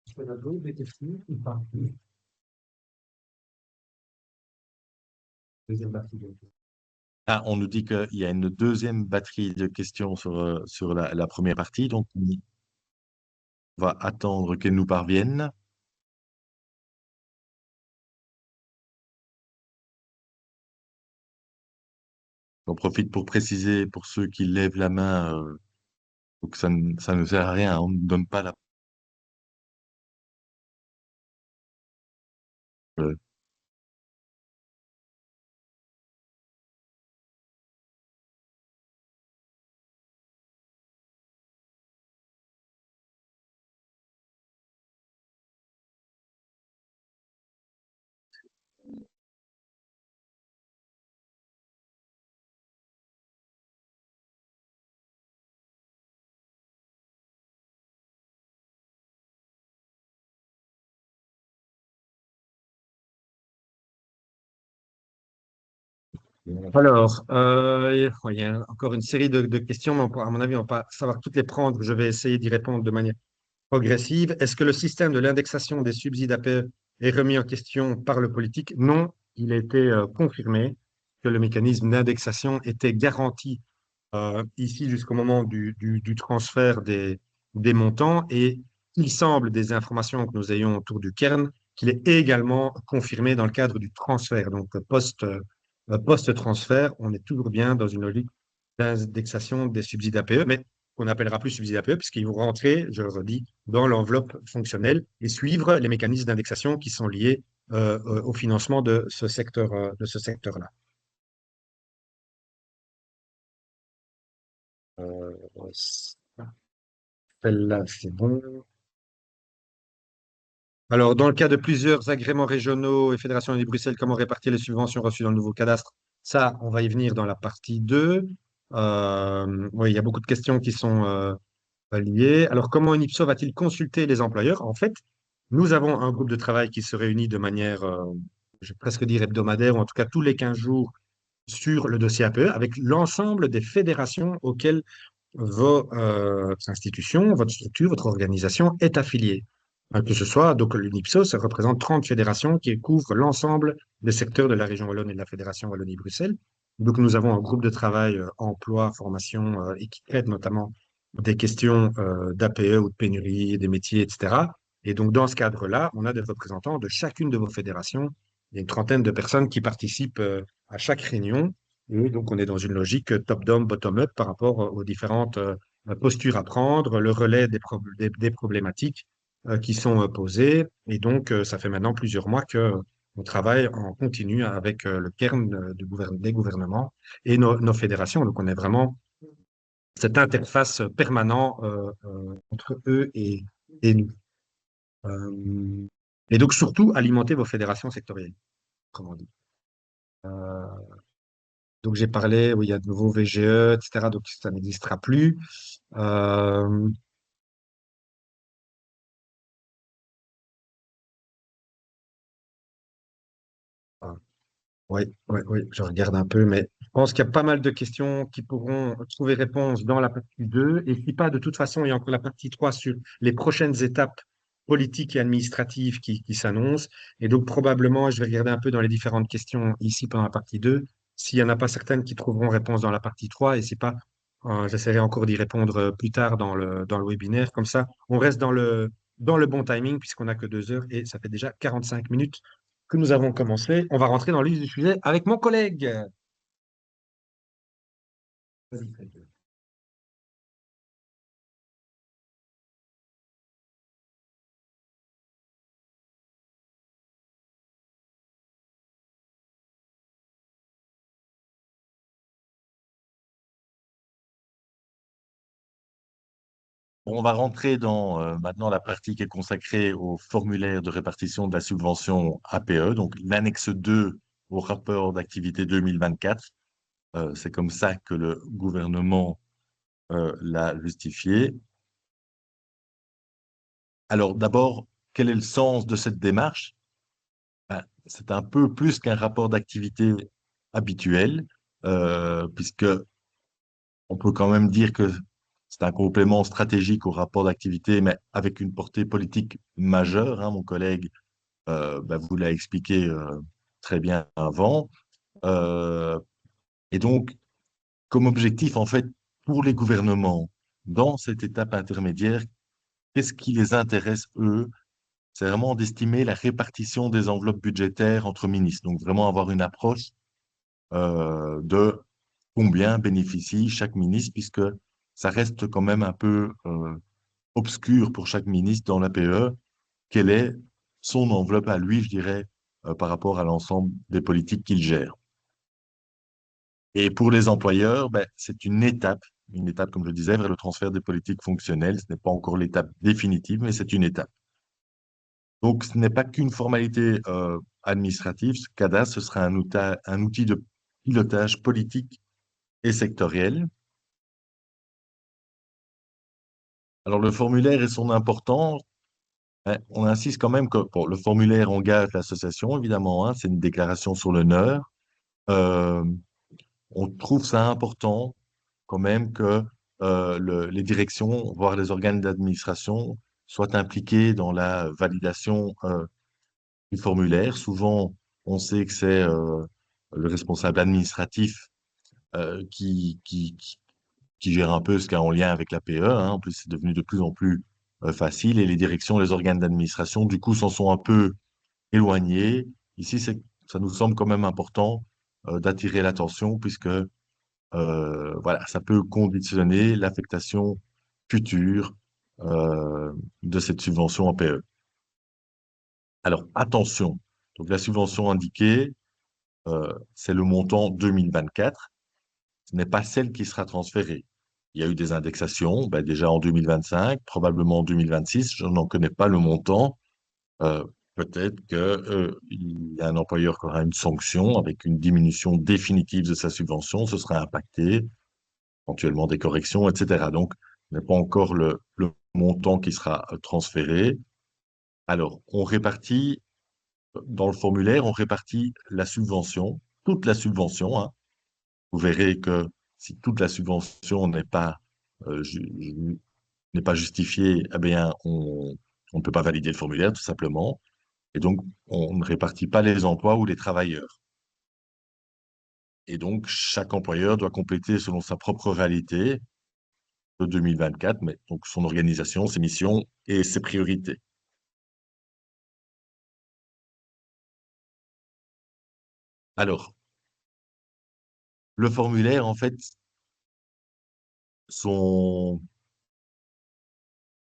Est-ce qu'on a d'autres questions ou pas? Deuxième batterie de questions. Ah, on nous dit qu'il y a une deuxième batterie de questions sur la première partie, donc on va attendre qu'elle nous parvienne. J'en profite pour préciser pour ceux qui lèvent la main donc ça ne sert à rien, hein, on ne donne pas la parole. Alors, il y a encore une série de questions, mais à mon avis, on ne va pas savoir toutes les prendre. Je vais essayer d'y répondre de manière progressive. Est-ce que le système de l'indexation des subsides APE est remis en question par le politique? Non, il a été confirmé que le mécanisme d'indexation était garanti ici jusqu'au moment du transfert des montants, et il semble des informations que nous ayons autour du Cairn qu'il est également confirmé dans le cadre du transfert. Donc, post-transfert, on est toujours bien dans une logique d'indexation des subsides APE, mais qu'on n'appellera plus subsides APE, puisqu'ils vont rentrer, je le redis, dans l'enveloppe fonctionnelle et suivre les mécanismes d'indexation qui sont liés au financement de ce secteur-là. Euh, Celle-là, c'est bon. Alors, dans le cas de plusieurs agréments régionaux et fédérations de Bruxelles, comment répartir les subventions reçues dans le nouveau cadastre? Ça, on va y venir dans la partie 2. Oui, il y a beaucoup de questions qui sont liées. Alors, comment UNIPSO va-t-il consulter les employeurs? En fait, nous avons un groupe de travail qui se réunit de manière, je vais presque dire hebdomadaire, ou en tout cas tous les 15 jours sur le dossier APE, avec l'ensemble des fédérations auxquelles vos institutions, votre structure, votre organisation est affiliée. Que ce soit, donc l'UNIPSO, ça représente 30 fédérations qui couvrent l'ensemble des secteurs de la région Wallonne et de la Fédération Wallonie-Bruxelles. Donc nous avons un groupe de travail emploi, formation et qui traite notamment des questions d'APE ou de pénurie, des métiers, etc. Et donc dans ce cadre-là, on a des représentants de chacune de vos fédérations. Il y a une trentaine de personnes qui participent à chaque réunion, et donc, on est dans une logique top-down, bottom-up par rapport aux différentes postures à prendre, le relais des problématiques qui sont posées. Et donc, ça fait maintenant plusieurs mois que on travaille en continu avec le cairn des gouvernements et nos fédérations. Donc, on est vraiment cette interface permanente entre eux et nous. Euh, et donc, surtout, alimenter vos fédérations sectorielles, autrement dit. Donc j'ai parlé, où il y a de nouveaux VGE, etc. Donc ça n'existera plus. Euh, Oui, oui, oui, je regarde un peu, mais je pense qu'il y a pas mal de questions qui pourront trouver réponse dans la partie 2. Et si pas, de toute façon, il y a encore la partie 3 sur les prochaines étapes politiques et administratives qui s'annoncent. Et donc, probablement, je vais regarder un peu dans les différentes questions ici pendant la partie 2, s'il n'y en a pas certaines qui trouveront réponse dans la partie 3. Et si pas, j'essaierai encore d'y répondre plus tard dans le webinaire. Comme ça, on reste dans le bon timing, puisqu'on n'a que 2 heures et ça fait déjà 45 minutes que nous avons commencé. On va rentrer dans le vif du sujet avec mon collègue. On va rentrer dans maintenant la partie qui est consacrée au formulaire de répartition de la subvention APE, donc l'annexe 2 au rapport d'activité 2024. C'est comme ça que le gouvernement l'a justifié. Alors d'abord, quel est le sens de cette démarche? Ben, c'est un peu plus qu'un rapport d'activité habituel, puisque on peut quand même dire que c'est un complément stratégique au rapport d'activité, mais avec une portée politique majeure, hein. Mon collègue ben, vous l'a expliqué très bien avant. Euh, et donc, comme objectif, en fait, pour les gouvernements, dans cette étape intermédiaire, qu'est-ce qui les intéresse, eux? C'est vraiment d'estimer la répartition des enveloppes budgétaires entre ministres. Donc, vraiment avoir une approche de combien bénéficie chaque ministre, puisque ça reste quand même un peu obscur pour chaque ministre dans l'APE, quelle est son enveloppe à lui, je dirais, par rapport à l'ensemble des politiques qu'il gère. Et pour les employeurs, ben, c'est une étape, comme je disais, vers le transfert des politiques fonctionnelles. Ce n'est pas encore l'étape définitive, mais c'est une étape. Donc, ce n'est pas qu'une formalité administrative. Ce CADA, ce sera un outil de pilotage politique et sectoriel. Alors, le formulaire et son importance, hein, on insiste quand même que bon, le formulaire engage l'association, évidemment, hein, c'est une déclaration sur l'honneur. Euh, on trouve ça important quand même que les directions, voire les organes d'administration, soient impliqués dans la validation du formulaire. Souvent, on sait que c'est le responsable administratif qui gère un peu ce qui est en lien avec l'APE, hein. En plus, c'est devenu de plus en plus facile et les directions, les organes d'administration, du coup, s'en sont un peu éloignés. Ici, ça nous semble quand même important d'attirer l'attention puisque voilà, ça peut conditionner l'affectation future de cette subvention en PE. Alors, attention. Donc, la subvention indiquée, c'est le montant 2024. Ce n'est pas celle qui sera transférée. Il y a eu des indexations, ben déjà en 2025, probablement en 2026. Je n'en connais pas le montant. Euh, peut-être que, il y a un employeur qui aura une sanction avec une diminution définitive de sa subvention. Ce sera impacté, éventuellement des corrections, etc. Donc, ce n'est pas encore le montant qui sera transféré. Alors, on répartit, dans le formulaire, on répartit la subvention, toute la subvention, hein. Vous verrez que si toute la subvention n'est pas justifiée, eh bien, on ne peut pas valider le formulaire, tout simplement. Et donc, on ne répartit pas les emplois ou les travailleurs. Et donc, chaque employeur doit compléter selon sa propre réalité de 2024, mais donc son organisation, ses missions et ses priorités. Alors, le formulaire, en fait, son,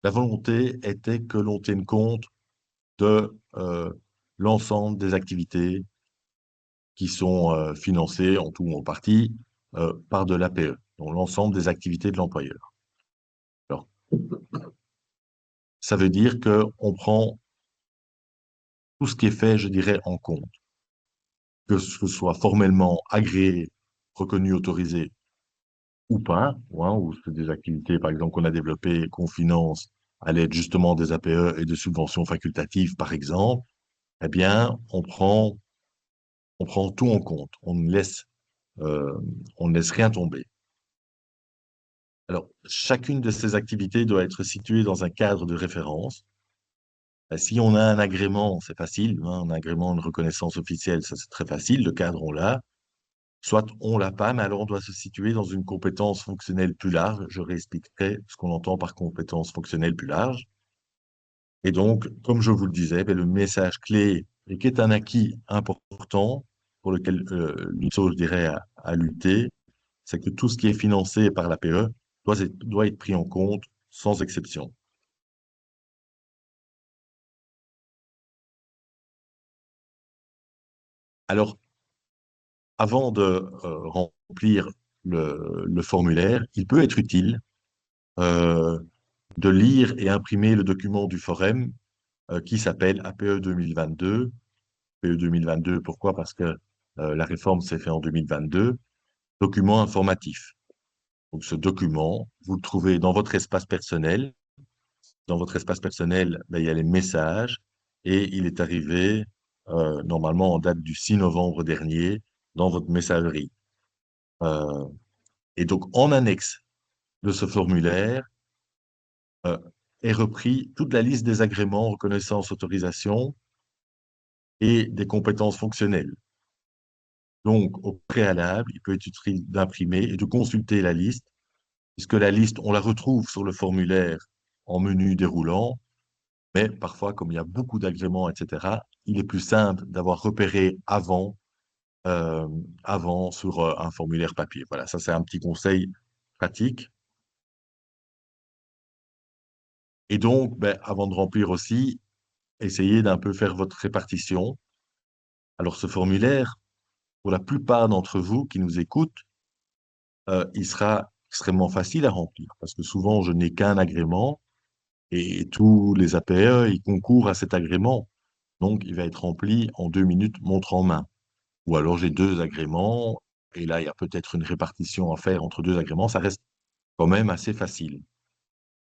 la volonté était que l'on tienne compte de l'ensemble des activités qui sont financées en tout ou en partie par de l'APE, donc l'ensemble des activités de l'employeur. Alors, ça veut dire qu'on prend tout ce qui est fait, je dirais, en compte, que ce soit formellement agréé reconnues, autorisées ou pas, ou c'est des activités, par exemple, qu'on a développées, qu'on finance à l'aide justement des APE et de subventions facultatives, par exemple, eh bien, on prend tout en compte. Euh, on ne laisse rien tomber. Alors, chacune de ces activités doit être située dans un cadre de référence. Si on a un agrément, c'est facile, un agrément, une reconnaissance officielle, ça c'est très facile, le cadre on l'a. Soit on l'a pas, mais alors on doit se situer dans une compétence fonctionnelle plus large. Je réexpliquerai ce qu'on entend par compétence fonctionnelle plus large. Et donc, comme je vous le disais, ben, le message clé, et qui est un acquis important pour lequel l'UTSO, je dirais, à lutter, c'est que tout ce qui est financé par l'APE doit être pris en compte sans exception. Alors, avant de remplir le formulaire, il peut être utile euh, de lire et imprimer le document du Forum qui s'appelle APE 2022. APE 2022, pourquoi? Parce que la réforme s'est faite en 2022. Document informatif. Donc, ce document, vous le trouvez dans votre espace personnel. Dans votre espace personnel, ben, il y a les messages et il est arrivé normalement en date du 6 novembre dernier dans votre messagerie. Euh, et donc, en annexe de ce formulaire, euh, est repris toute la liste des agréments, reconnaissance, autorisation et des compétences fonctionnelles. Donc, au préalable, il peut être utile d'imprimer et de consulter la liste, puisque la liste, on la retrouve sur le formulaire en menu déroulant, mais parfois, comme il y a beaucoup d'agréments, etc., il est plus simple d'avoir repéré euh, avant sur un formulaire papier. Voilà, ça c'est un petit conseil pratique. Et donc, ben, avant de remplir aussi, essayez d'un peu faire votre répartition. Alors, ce formulaire, pour la plupart d'entre vous qui nous écoutent, il sera extrêmement facile à remplir parce que souvent, je n'ai qu'un agrément et tous les APE, ils concourent à cet agrément. Donc, il va être rempli en 2 minutes, montre en main. Ou alors, j'ai deux agréments et là, il y a peut-être une répartition à faire entre deux agréments. Ça reste quand même assez facile.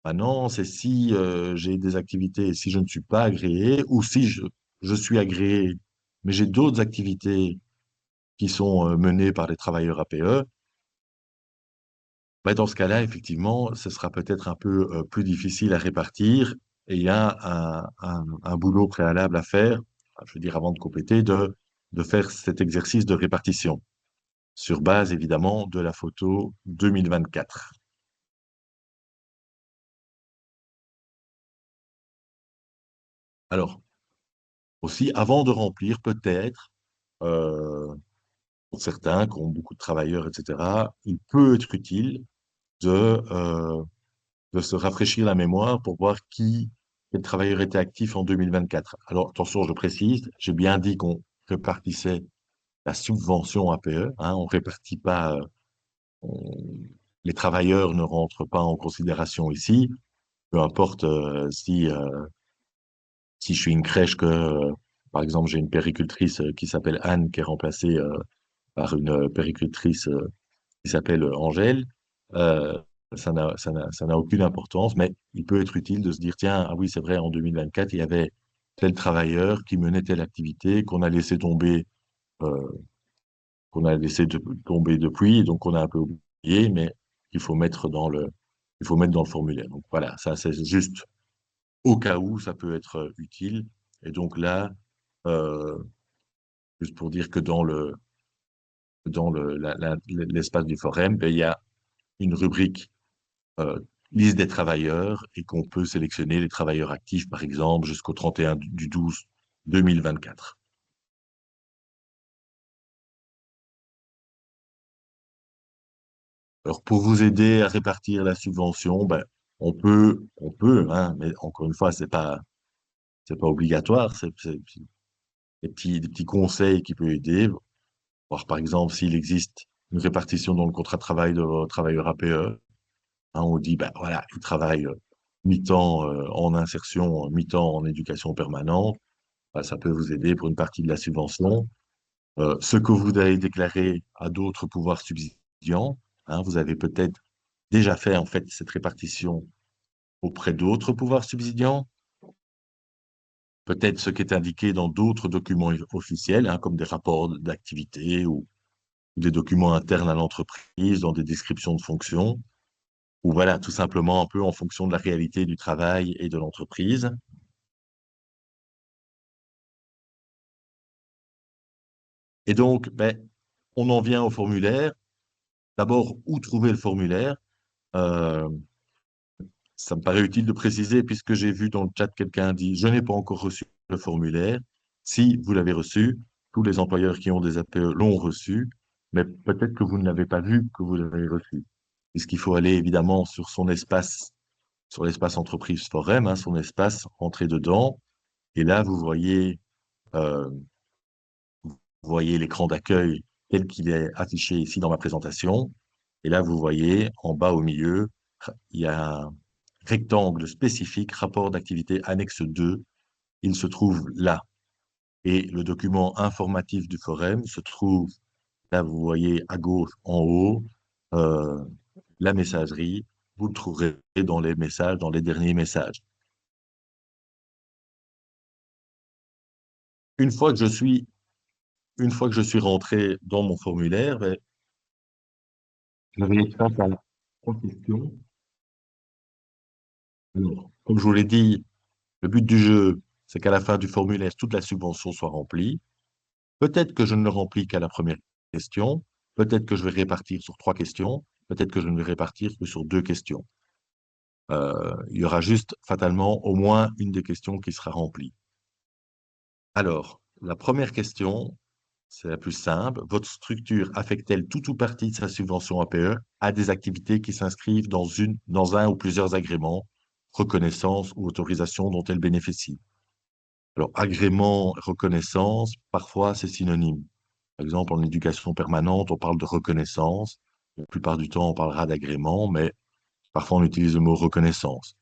Maintenant, c'est si j'ai des activités, si je ne suis pas agréé ou si je suis agréé, mais j'ai d'autres activités qui sont menées par les travailleurs APE, ben, dans ce cas-là, effectivement, ce sera peut-être un peu plus difficile à répartir et il y a un boulot préalable à faire, je veux dire avant de compléter, de faire cet exercice de répartition sur base évidemment de la photo 2024. Alors, aussi, avant de remplir, peut-être, euh, pour certains qui ont beaucoup de travailleurs, etc., il peut être utile de, euh, de se rafraîchir la mémoire pour voir quel travailleur était actif en 2024. Alors, attention, je précise, j'ai bien dit qu'on répartissait la subvention APE, hein, on répartit pas, on- les travailleurs ne rentrent pas en considération ici, peu importe si je suis une crèche par exemple, j'ai une péricultrice qui s'appelle Anne, qui est remplacée par une péricultrice qui s'appelle Angèle, euh, ça n'a aucune importance, mais il peut être utile de se dire, tiens, ah oui, c'est vrai, en 2024, il y avait tel travailleur qui menait telle activité euh, qu'on a laissé tomber depuis, donc on a un peu oublié, mais il faut mettre il faut mettre dans le formulaire. Donc voilà, ça c'est juste au cas où ça peut être utile. Et donc là, euh, juste pour dire que dans l'espace du forum, ben, il y a une rubrique euh, liste des travailleurs et qu'on peut sélectionner les travailleurs actifs, par exemple, jusqu'au 31 du 12 2024. Alors, pour vous aider à répartir la subvention, ben, hein, mais encore une fois, c'est pas obligatoire, c'est des petits conseils qui peuvent aider. Voir, par exemple, s'il existe une répartition dans le contrat de travail de vos travailleurs APE. Hein, on dit, ben voilà, il travaille mi-temps en insertion, mi-temps en éducation permanente. Ben, ça peut vous aider pour une partie de la subvention. ce que vous avez déclaré à d'autres pouvoirs subsidiants. Hein, vous avez peut-être déjà fait en fait cette répartition auprès d'autres pouvoirs subsidiants, peut-être ce qui est indiqué dans d'autres documents officiels, hein, comme des rapports d'activité ou des documents internes à l'entreprise, dans des descriptions de fonctions, ou voilà, tout simplement un peu en fonction de la réalité du travail et de l'entreprise. Et donc, ben, on en vient au formulaire. D'abord, où trouver le formulaire? Euh, Ça me paraît utile de préciser, puisque j'ai vu dans le chat quelqu'un dit, je n'ai pas encore reçu le formulaire. Si vous l'avez reçu, tous les employeurs qui ont des APE l'ont reçu, mais peut-être que vous ne l'avez pas vu que vous l'avez reçu. Puisqu'il faut aller évidemment sur l'espace entreprise forum, hein, son espace, entrer dedans. Et là, vous voyez l'écran d'accueil tel qu'il est affiché ici dans ma présentation. Et là, vous voyez en bas au milieu, il y a un rectangle spécifique, rapport d'activité annexe 2. Il se trouve là. Et le document informatif du forum se trouve, là, vous voyez à gauche, en haut, euh, la messagerie. Vous le trouverez dans les messages, dans les derniers messages. Une fois que je suis, une fois que je suis rentré dans mon formulaire, ben, je vais être face à trois questions. Alors, comme je vous l'ai dit, le but du jeu, c'est qu'à la fin du formulaire, toute la subvention soit remplie. Peut-être que je ne le remplis qu'à la première question, peut-être que je vais répartir sur trois questions, peut-être que je ne vais répartir que sur deux questions. Il y aura juste fatalement au moins une des questions qui sera remplie. Alors, la première question, c'est la plus simple. Votre structure affecte-t-elle tout ou partie de sa subvention APE à des activités qui s'inscrivent dans un ou plusieurs agréments, reconnaissance ou autorisation dont elle bénéficie? Alors, agrément, reconnaissance, parfois c'est synonyme. Par exemple, en éducation permanente, on parle de reconnaissance. La plupart du temps, on parlera d'agrément, mais parfois on utilise le mot reconnaissance.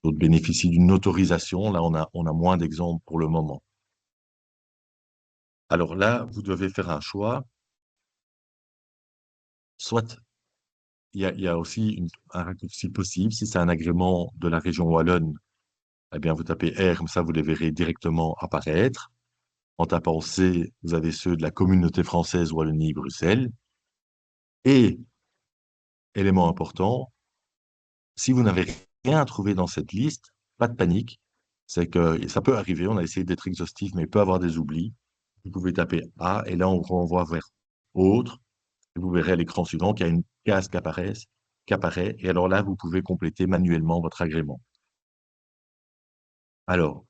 D'autres bénéficient d'une autorisation. Là, on a moins d'exemples pour le moment. Alors là, vous devez faire un choix. Soit il y a aussi un raccourci possible. Si c'est un agrément de la région wallonne, eh bien, vous tapez R, comme ça, vous les verrez directement apparaître. En tapant C, vous avez ceux de la communauté française Wallonie-Bruxelles. Et, élément important, si vous n'avez rien trouvé dans cette liste, pas de panique. C'est que ça peut arriver, on a essayé d'être exhaustif, mais il peut y avoir des oublis. Vous pouvez taper A et là, on renvoie vers Autre. Et vous verrez à l'écran suivant qu'il y a une case qui apparaît. Et alors là, vous pouvez compléter manuellement votre agrément. Alors,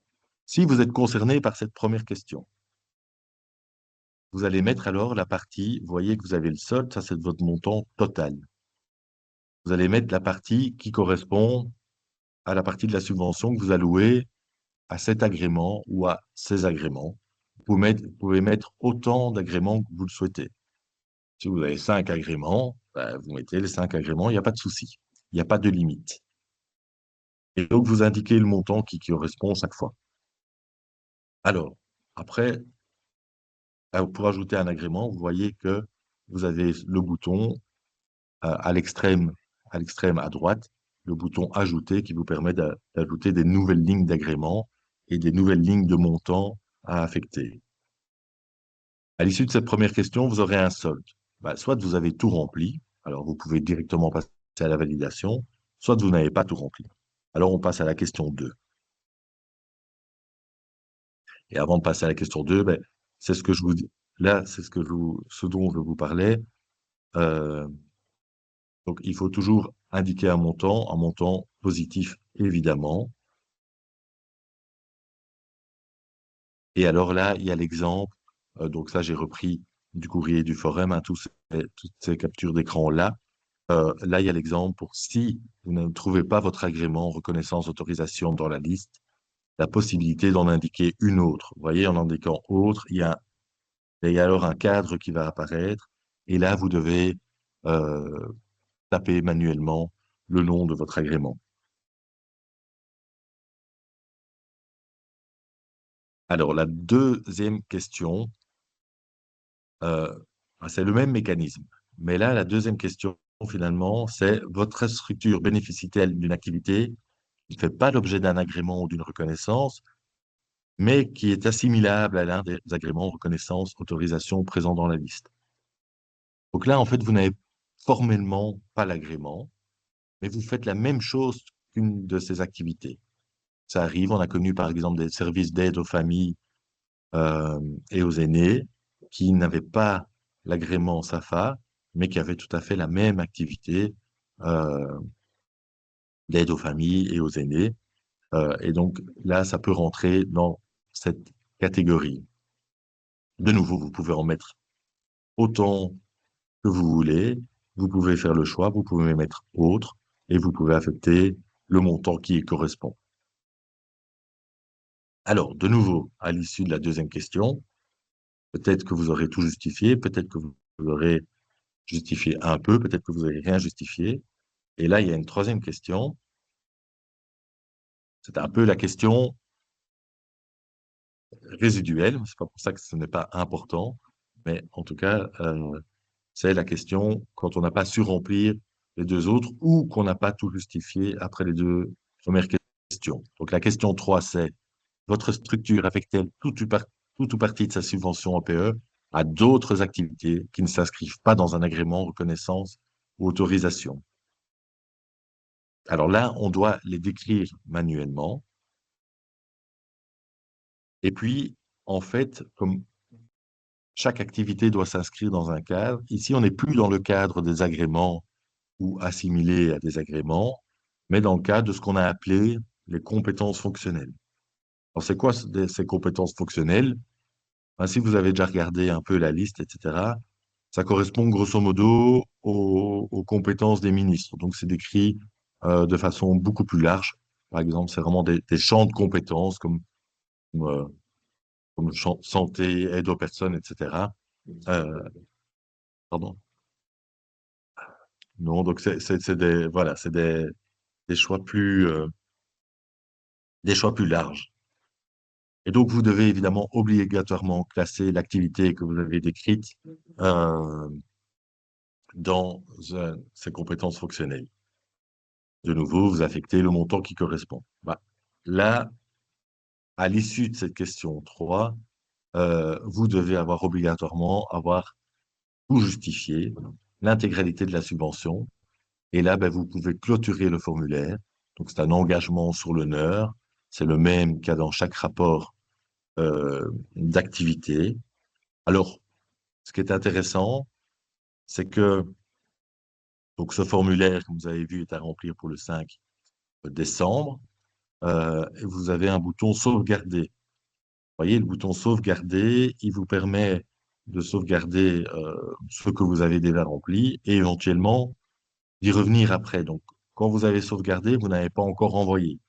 si vous êtes concerné par cette première question, vous allez mettre alors la partie, vous voyez que vous avez le solde, ça c'est votre montant total. Vous allez mettre la partie qui correspond à la partie de la subvention que vous allouez à cet agrément ou à ces agréments. Vous pouvez mettre autant d'agréments que vous le souhaitez. Si vous avez 5 agréments, ben, vous mettez les 5 agréments, il n'y a pas de souci. Il n'y a pas de limite. Et donc, vous indiquez le montant qui correspond chaque fois. Alors, après, pour ajouter un agrément, vous voyez que vous avez le bouton à l'extrême, à droite, le bouton Ajouter qui vous permet d'ajouter des nouvelles lignes d'agrément et des nouvelles lignes de montant à affecter. À l'issue de cette première question, vous aurez un solde. Bah, soit vous avez tout rempli, alors vous pouvez directement passer à la validation, soit vous n'avez pas tout rempli. Alors on passe à la question 2. Et avant de passer à la question 2, ben, c'est ce que je vous dis. Là, c'est ce dont je vous parlais. Euh, donc, il faut toujours indiquer un montant positif, évidemment. Et alors là, il y a l'exemple. Donc ça, j'ai repris du courrier du forum, hein, toutes ces captures d'écran-là. Là, il y a l'exemple pour si vous ne trouvez pas votre agrément, reconnaissance, autorisation dans la liste, la possibilité d'en indiquer une autre. Vous voyez, en indiquant autre, il y a alors un cadre qui va apparaître. Et là, vous devez euh, taper manuellement le nom de votre agrément. Alors, la deuxième question, Euh, c'est le même mécanisme. Mais là, la deuxième question, finalement, c'est votre structure bénéficie-t-elle d'une activité qui ne fait pas l'objet d'un agrément ou d'une reconnaissance, mais qui est assimilable à l'un des agréments, reconnaissance, autorisation présents dans la liste. Donc là, en fait, vous n'avez formellement pas l'agrément, mais vous faites la même chose qu'une de ces activités. Ça arrive, on a connu par exemple des services d'aide aux familles euh, et aux aînés qui n'avaient pas l'agrément SAFA, mais qui avaient tout à fait la même activité euh, d'aide aux familles et aux aînés. Et donc là, ça peut rentrer dans cette catégorie. De nouveau, vous pouvez en mettre autant que vous voulez. Vous pouvez faire le choix, vous pouvez mettre autre et vous pouvez affecter le montant qui y correspond. Alors, de nouveau, à l'issue de la deuxième question, peut-être que vous aurez tout justifié, peut-être que vous aurez justifié un peu, peut-être que vous n'avez rien justifié. Et là, il y a une troisième question. C'est un peu la question résiduelle. C'est pas pour ça que ce n'est pas important, mais en tout cas, c'est la question quand on n'a pas su remplir les deux autres ou qu'on n'a pas tout justifié après les deux premières questions. Donc la question 3, c'est votre structure affecte-t-elle tout ou partie de sa subvention APE à d'autres activités qui ne s'inscrivent pas dans un agrément, reconnaissance ou autorisation? Alors là, on doit les décrire manuellement. Et puis, en fait, comme chaque activité doit s'inscrire dans un cadre, ici, on n'est plus dans le cadre des agréments ou assimilés à des agréments, mais dans le cadre de ce qu'on a appelé les compétences fonctionnelles. Alors, c'est quoi ces compétences fonctionnelles? Ben, si vous avez déjà regardé un peu la liste, etc., ça correspond grosso modo aux compétences des ministres. Donc, c'est décrit de façon beaucoup plus large. Par exemple, c'est vraiment des champs de compétences euh, comme santé, aide aux personnes, etc. Euh, pardon. Non, donc c'est des, voilà, c'est des choix des choix plus larges. Et donc, vous devez évidemment obligatoirement classer l'activité que vous avez décrite euh, dans ces compétences fonctionnelles. De nouveau, vous affectez le montant qui correspond. Bah, là, à l'issue de cette question 3, vous devez avoir obligatoirement avoir tout justifié, l'intégralité de la subvention. Et là, ben, vous pouvez clôturer le formulaire. Donc, c'est un engagement sur l'honneur. C'est le même qu'il y a dans chaque rapport d'activité. Alors, ce qui est intéressant, c'est que donc, ce formulaire, comme vous avez vu, est à remplir pour le 5 décembre. Et vous avez un bouton sauvegarder. Vous voyez, le bouton sauvegarder, il vous permet de sauvegarder ce que vous avez déjà rempli et éventuellement d'y revenir après. Donc, quand vous avez sauvegardé, vous n'avez pas encore renvoyé.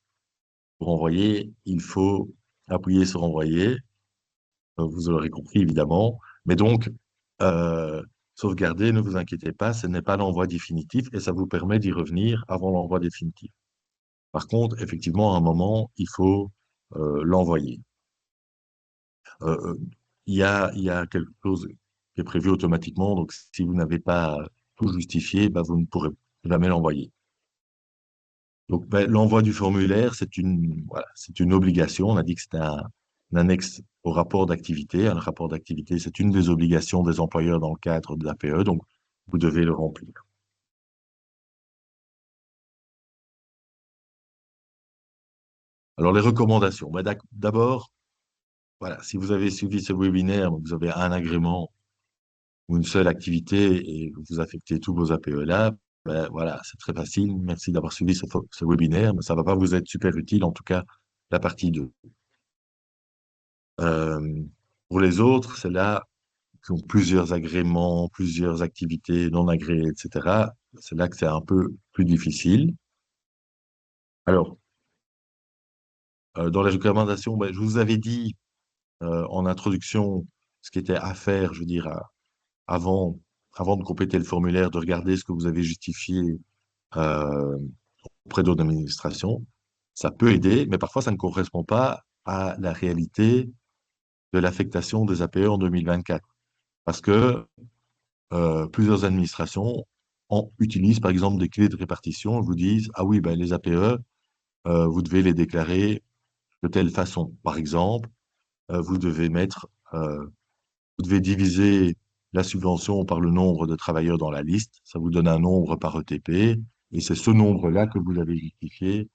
Pour envoyer, il faut appuyer sur envoyer. Vous l'aurez compris, évidemment. Mais donc, euh, sauvegarder, ne vous inquiétez pas, ce n'est pas l'envoi définitif et ça vous permet d'y revenir avant l'envoi définitif. Par contre, effectivement, à un moment, il faut l'envoyer. Euh, euh, il y a quelque chose qui est prévu automatiquement, donc si vous n'avez pas tout justifié, bah, vous ne pourrez jamais l'envoyer. Donc, ben, l'envoi du formulaire, voilà, c'est une obligation. On a dit que c'était un annexe au rapport d'activité. Un rapport d'activité, c'est une des obligations des employeurs dans le cadre de l'APE, donc vous devez le remplir. Alors, les recommandations. Ben, d'abord, voilà, si vous avez suivi ce webinaire, vous avez un agrément ou une seule activité et vous affectez tous vos APE là, ben, voilà, c'est très facile. Merci d'avoir suivi ce webinaire, mais ça ne va pas vous être super utile, en tout cas, la partie 2. Euh, pour les autres, c'est là qui ont plusieurs agréments, plusieurs activités non agréées, etc. C'est là que c'est un peu plus difficile. Alors, dans les recommandations, ben, je vous avais dit en introduction ce qui était à faire, je veux dire, avant, avant de compléter le formulaire, de regarder ce que vous avez justifié euh, auprès d'autres administrations. Ça peut aider, mais parfois ça ne correspond pas à la réalité de l'affectation des APE en 2024. Parce que plusieurs administrations utilisent par exemple des clés de répartition et vous disent, ah oui, ben, les APE, vous devez les déclarer de telle façon. Par exemple, vous devez vous devez diviser la subvention par le nombre de travailleurs dans la liste. Ça vous donne un nombre par ETP. Et c'est ce nombre-là que vous avez justifié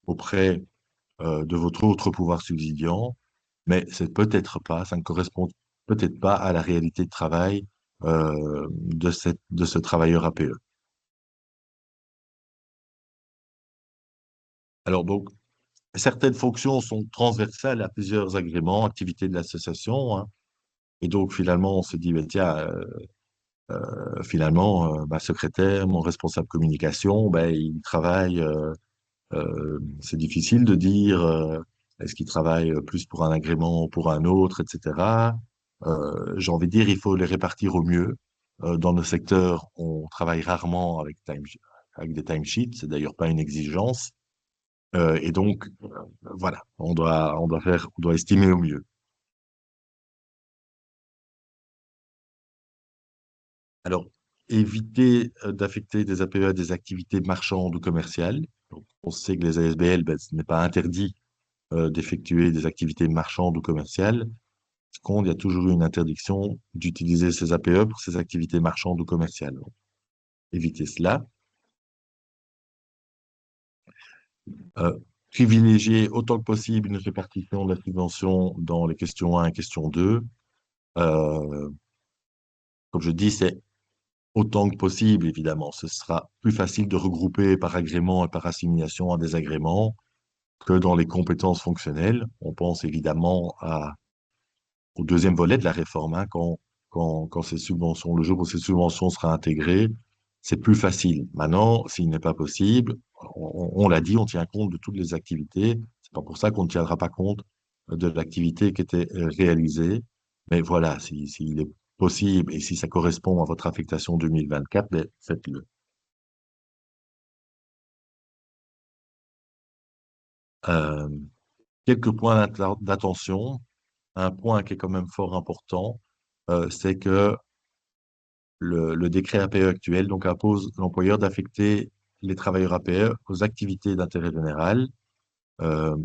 auprès de votre autre pouvoir subsidiant. Mais c'est peut-être pas, ça ne correspond peut-être pas à la réalité de travail de ce travailleur APE. Alors donc, certaines fonctions sont transversales à plusieurs agréments, activités de l'association, hein. Et donc, finalement, on se dit, ben, tiens, finalement, ma secrétaire, mon responsable communication, ben, il travaille, c'est difficile de dire, est-ce qu'il travaille plus pour un agrément ou pour un autre, etc. J'ai envie de dire, il faut les répartir au mieux. Dans nos secteurs, on travaille rarement avec des timesheets, c'est d'ailleurs pas une exigence. Et donc, voilà, on doit estimer au mieux. Alors, éviter d'affecter des APE à des activités marchandes ou commerciales. Donc, on sait que les ASBL, ben, ce n'est pas interdit d'effectuer des activités marchandes ou commerciales. Par contre, il y a toujours une interdiction d'utiliser ces APE pour ces activités marchandes ou commerciales. Donc, éviter cela. Euh, Privilégier autant que possible une répartition de la subvention dans les questions 1 et question 2. Euh, Comme je dis, c'est autant que possible, évidemment. Ce sera plus facile de regrouper par agrément et par assimilation à des agréments que dans les compétences fonctionnelles. On pense évidemment au deuxième volet de la réforme, hein, quand ces subventions, le jour où ces subventions sera intégrées, c'est plus facile. Maintenant, s'il n'est pas possible, on l'a dit, on tient compte de toutes les activités. C'est pas pour ça qu'on ne tiendra pas compte de l'activité qui était réalisée. Mais voilà, s'il est possible et si ça correspond à votre affectation 2024, ben, faites-le. Euh, Quelques points d'attention. Un point qui est quand même fort important, c'est que le décret APE actuel donc impose l'employeur d'affecter les travailleurs APE aux activités d'intérêt général euh,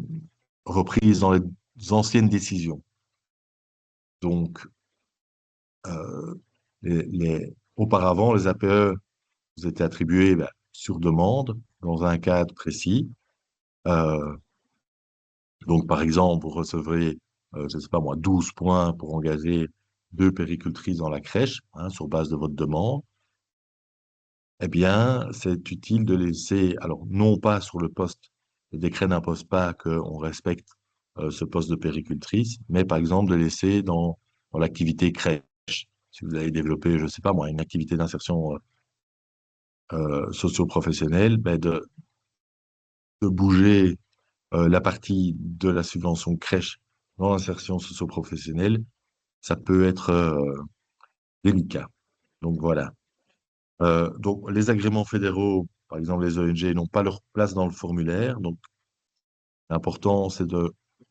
reprises dans les anciennes décisions. Donc, euh, auparavant, les APE vous étaient attribués ben, sur demande, dans un cadre précis. Euh, donc, par exemple, vous recevrez, je ne sais pas moi, 12 points pour engager deux péricultrices dans la crèche, hein, sur base de votre demande. Eh bien, c'est utile de laisser, alors non pas sur le poste, le décret n'impose pas qu'on respecte ce poste de péricultrice, mais par exemple de laisser dans l'activité crèche. Si vous avez développé, je ne sais pas moi, une activité d'insertion socio-professionnelle, ben de bouger la partie de la subvention crèche dans l'insertion socio-professionnelle, ça peut être délicat. Donc voilà. Donc, les agréments fédéraux, par exemple les ONG, n'ont pas leur place dans le formulaire. Donc, l'important,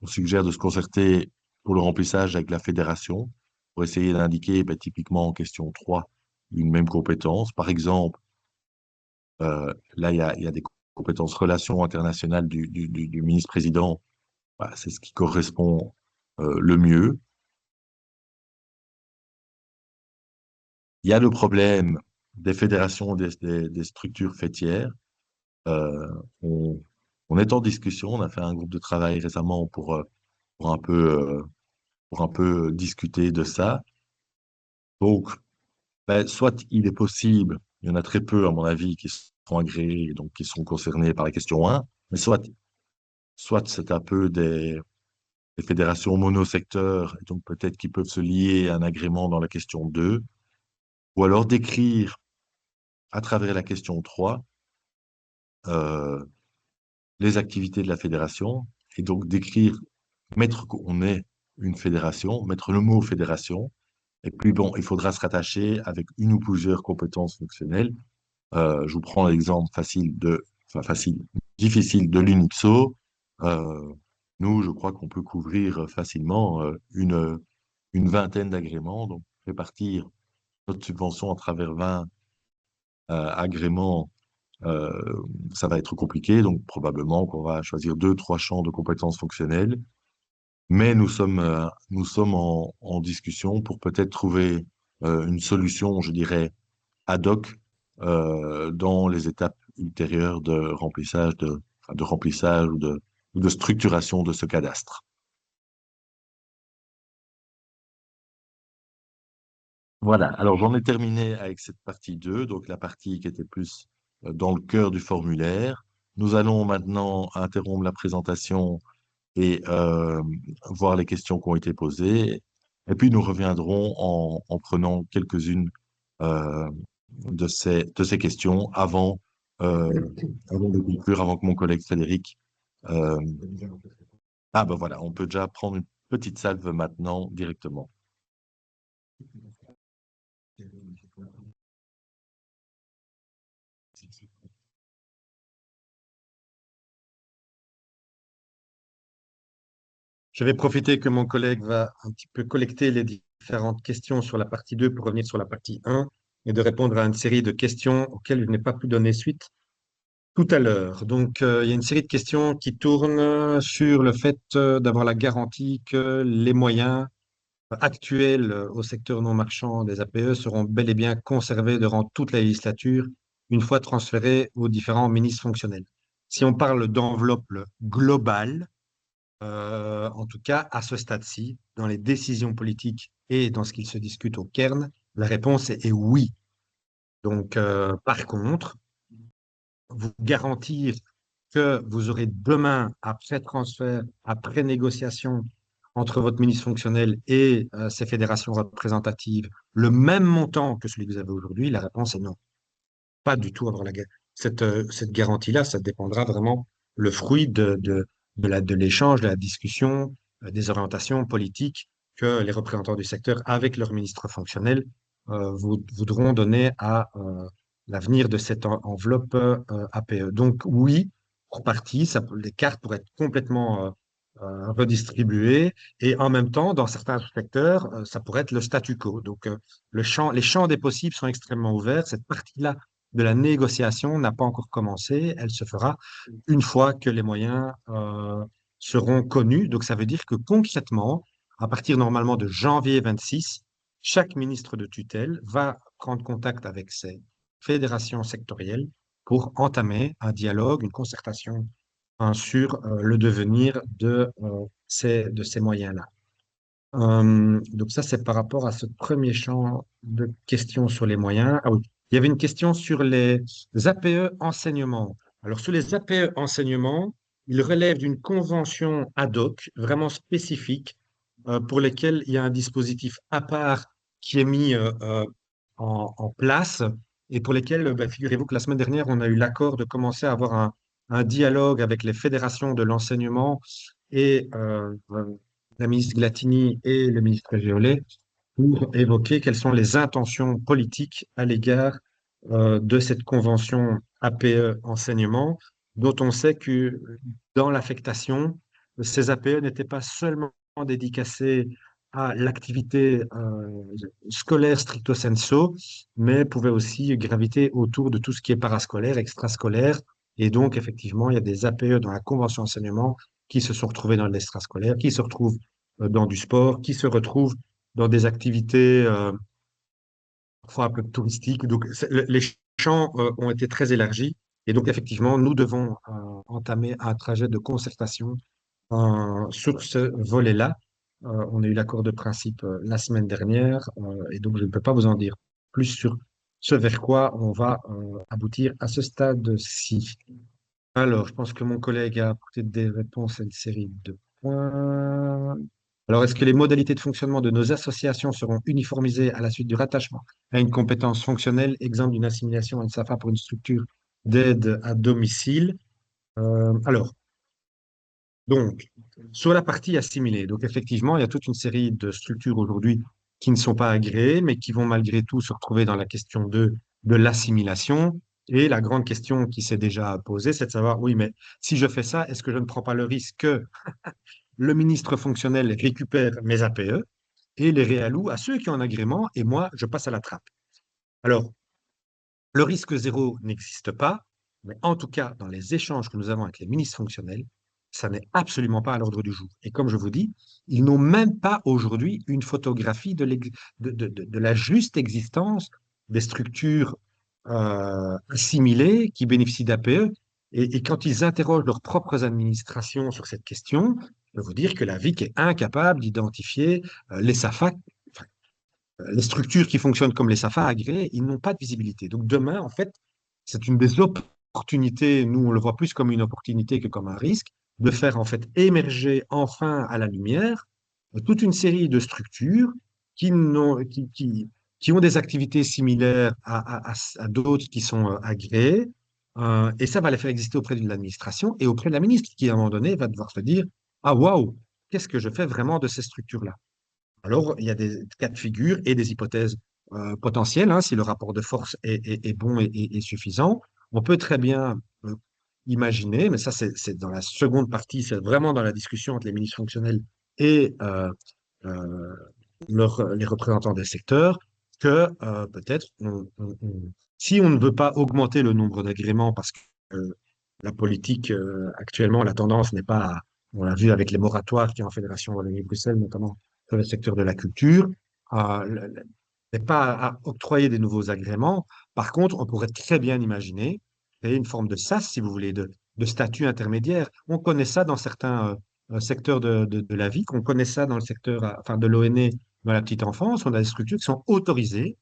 on suggère de se concerter pour le remplissage avec la fédération pour essayer d'indiquer, ben, typiquement en question 3 une même compétence. Par exemple, là, il y a des compétences relations internationales du ministre-président. Bah, c'est ce qui correspond le mieux. Il y a le problème des fédérations, des structures fêtières. Euh, on, on est en discussion, on a fait un groupe de travail récemment pour un peu, pour un peu discuter de ça. Donc, ben, soit il est possible, il y en a très peu à mon avis qui sont agréés, donc qui sont concernés par la question 1, mais soit c'est un peu des fédérations monosecteurs, et donc peut-être qui peuvent se lier à un agrément dans la question 2, ou alors d'écrire à travers la question 3 euh, les activités de la fédération, et donc d'écrire mettre qu'on est une fédération, mettre le mot fédération, et puis bon, il faudra se rattacher avec une ou plusieurs compétences fonctionnelles. Je vous prends l'exemple facile, difficile de l'UNIPSO. Euh, Nous, je crois qu'on peut couvrir facilement une vingtaine d'agréments. Donc, répartir notre subvention à travers 20 agréments, ça va être compliqué. Donc, probablement qu'on va choisir deux, trois champs de compétences fonctionnelles. Mais nous sommes en discussion pour peut-être trouver une solution, je dirais, ad hoc dans les étapes ultérieures de remplissage ou de structuration de ce cadastre. Voilà, alors j'en ai terminé avec cette partie 2, donc la partie qui était plus dans le cœur du formulaire. Nous allons maintenant interrompre la présentation et voir les questions qui ont été posées. Et puis nous reviendrons en prenant quelques-unes euh, de ces questions avant de conclure, avant que mon collègue Frédéric... euh, Ah ben voilà, on peut déjà prendre une petite salve maintenant directement. Je vais profiter que mon collègue va un petit peu collecter les différentes questions sur la partie 2 pour revenir sur la partie 1 et de répondre à une série de questions auxquelles je n'ai pas pu donner suite tout à l'heure. Donc, il y a une série de questions qui tournent sur le fait d'avoir la garantie que les moyens actuels au secteur non marchand des APE seront bel et bien conservés durant toute la législature, une fois transférés aux différents ministres fonctionnels. Si on parle d'enveloppe globale, en tout cas, à ce stade-ci, dans les décisions politiques et dans ce qu'il se discute au Cairn, la réponse est oui. Donc, par contre, vous garantir que vous aurez demain, après transfert, après négociation entre votre ministre fonctionnel et ces fédérations représentatives, le même montant que celui que vous avez aujourd'hui, la réponse est non. Pas du tout avoir cette garantie-là, ça dépendra vraiment le fruit de l'échange, de la discussion, des orientations politiques que les représentants du secteur, avec leur ministre fonctionnel, voudront donner à l'avenir de cette enveloppe APE. Donc oui, pour partie, les cartes pourraient être complètement redistribuées et en même temps, dans certains secteurs, ça pourrait être le statu quo. Donc les champs des possibles sont extrêmement ouverts. Cette partie-là de la négociation n'a pas encore commencé. Elle se fera une fois que les moyens seront connus. Donc, ça veut dire que concrètement, à partir normalement de janvier 26, chaque ministre de tutelle va prendre contact avec ses fédérations sectorielles pour entamer un dialogue, une concertation sur le devenir de ces moyens-là. Donc ça, c'est par rapport à ce premier champ de questions sur les moyens. Ah oui, il y avait une question sur les APE enseignement. Alors, sur les APE enseignement, ils relèvent d'une convention ad hoc, vraiment spécifique, pour lesquelles il y a un dispositif à part qui est mis en place et pour lesquels, ben, figurez-vous que la semaine dernière, on a eu l'accord de commencer à avoir un dialogue avec les fédérations de l'enseignement et la ministre Glatini et le ministre Géolet pour évoquer quelles sont les intentions politiques à l'égard de cette convention APE enseignement, dont on sait que dans l'affectation, ces APE n'étaient pas seulement dédicacés à l'activité scolaire stricto sensu, mais pouvaient aussi graviter autour de tout ce qui est parascolaire, extrascolaire. Et donc, effectivement, il y a des APE dans la convention enseignement qui se sont retrouvés dans l'extrascolaire, qui se retrouvent dans du sport, qui se retrouvent dans des activités parfois un peu touristiques. Donc, les champs ont été très élargis. Et donc, effectivement, nous devons entamer un trajet de concertation sur ce volet-là. On a eu l'accord de principe la semaine dernière, et donc je ne peux pas vous en dire plus sur ce vers quoi on va aboutir à ce stade-ci. Alors, je pense que mon collègue a apporté des réponses à une série de points. Alors, est-ce que les modalités de fonctionnement de nos associations seront uniformisées à la suite du rattachement à une compétence fonctionnelle, exemple d'une assimilation à une SAFA pour une structure d'aide à domicile? Alors, donc, sur la partie assimilée, donc effectivement, il y a toute une série de structures aujourd'hui qui ne sont pas agréées, mais qui vont malgré tout se retrouver dans la question de l'assimilation. Et la grande question qui s'est déjà posée, c'est de savoir, oui, mais si je fais ça, est-ce que je ne prends pas le risque que le ministre fonctionnel récupère mes APE et les réallouent à ceux qui ont un agrément et moi, je passe à la trappe. Alors, le risque zéro n'existe pas, mais en tout cas, dans les échanges que nous avons avec les ministres fonctionnels, ça n'est absolument pas à l'ordre du jour. Et comme je vous dis, ils n'ont même pas aujourd'hui une photographie de la juste existence des structures assimilées qui bénéficient d'APE. Et quand ils interrogent leurs propres administrations sur cette question, je peux vous dire que la VIC est incapable d'identifier les SAFA, les structures qui fonctionnent comme les SAFA agréés, ils n'ont pas de visibilité. Donc demain, en fait, c'est une des opportunités, nous on le voit plus comme une opportunité que comme un risque, de faire en fait émerger enfin à la lumière toute une série de structures qui ont des activités similaires à d'autres qui sont agréées, et ça va les faire exister auprès de l'administration et auprès de la ministre qui, à un moment donné, va devoir se dire, ah waouh, qu'est-ce que je fais vraiment de ces structures-là? Alors, il y a des cas de figure et des hypothèses potentielles, hein, si le rapport de force est bon et suffisant. On peut très bien imaginer, mais ça c'est dans la seconde partie, c'est vraiment dans la discussion entre les ministres fonctionnels et euh, les représentants des secteurs, que peut-être, si on ne veut pas augmenter le nombre d'agréments, parce que la politique actuellement, la tendance n'est pas, on l'a vu avec les moratoires qui est en Fédération Wallonie-Bruxelles, notamment sur le secteur de la culture, n'est pas à octroyer des nouveaux agréments. Par contre, on pourrait très bien imaginer créer une forme de SAS, si vous voulez, de statut intermédiaire. On connaît ça dans certains secteurs de la vie, qu'on connaît ça dans le secteur enfin, de l'ONE dans la petite enfance. On a des structures qui sont autorisées,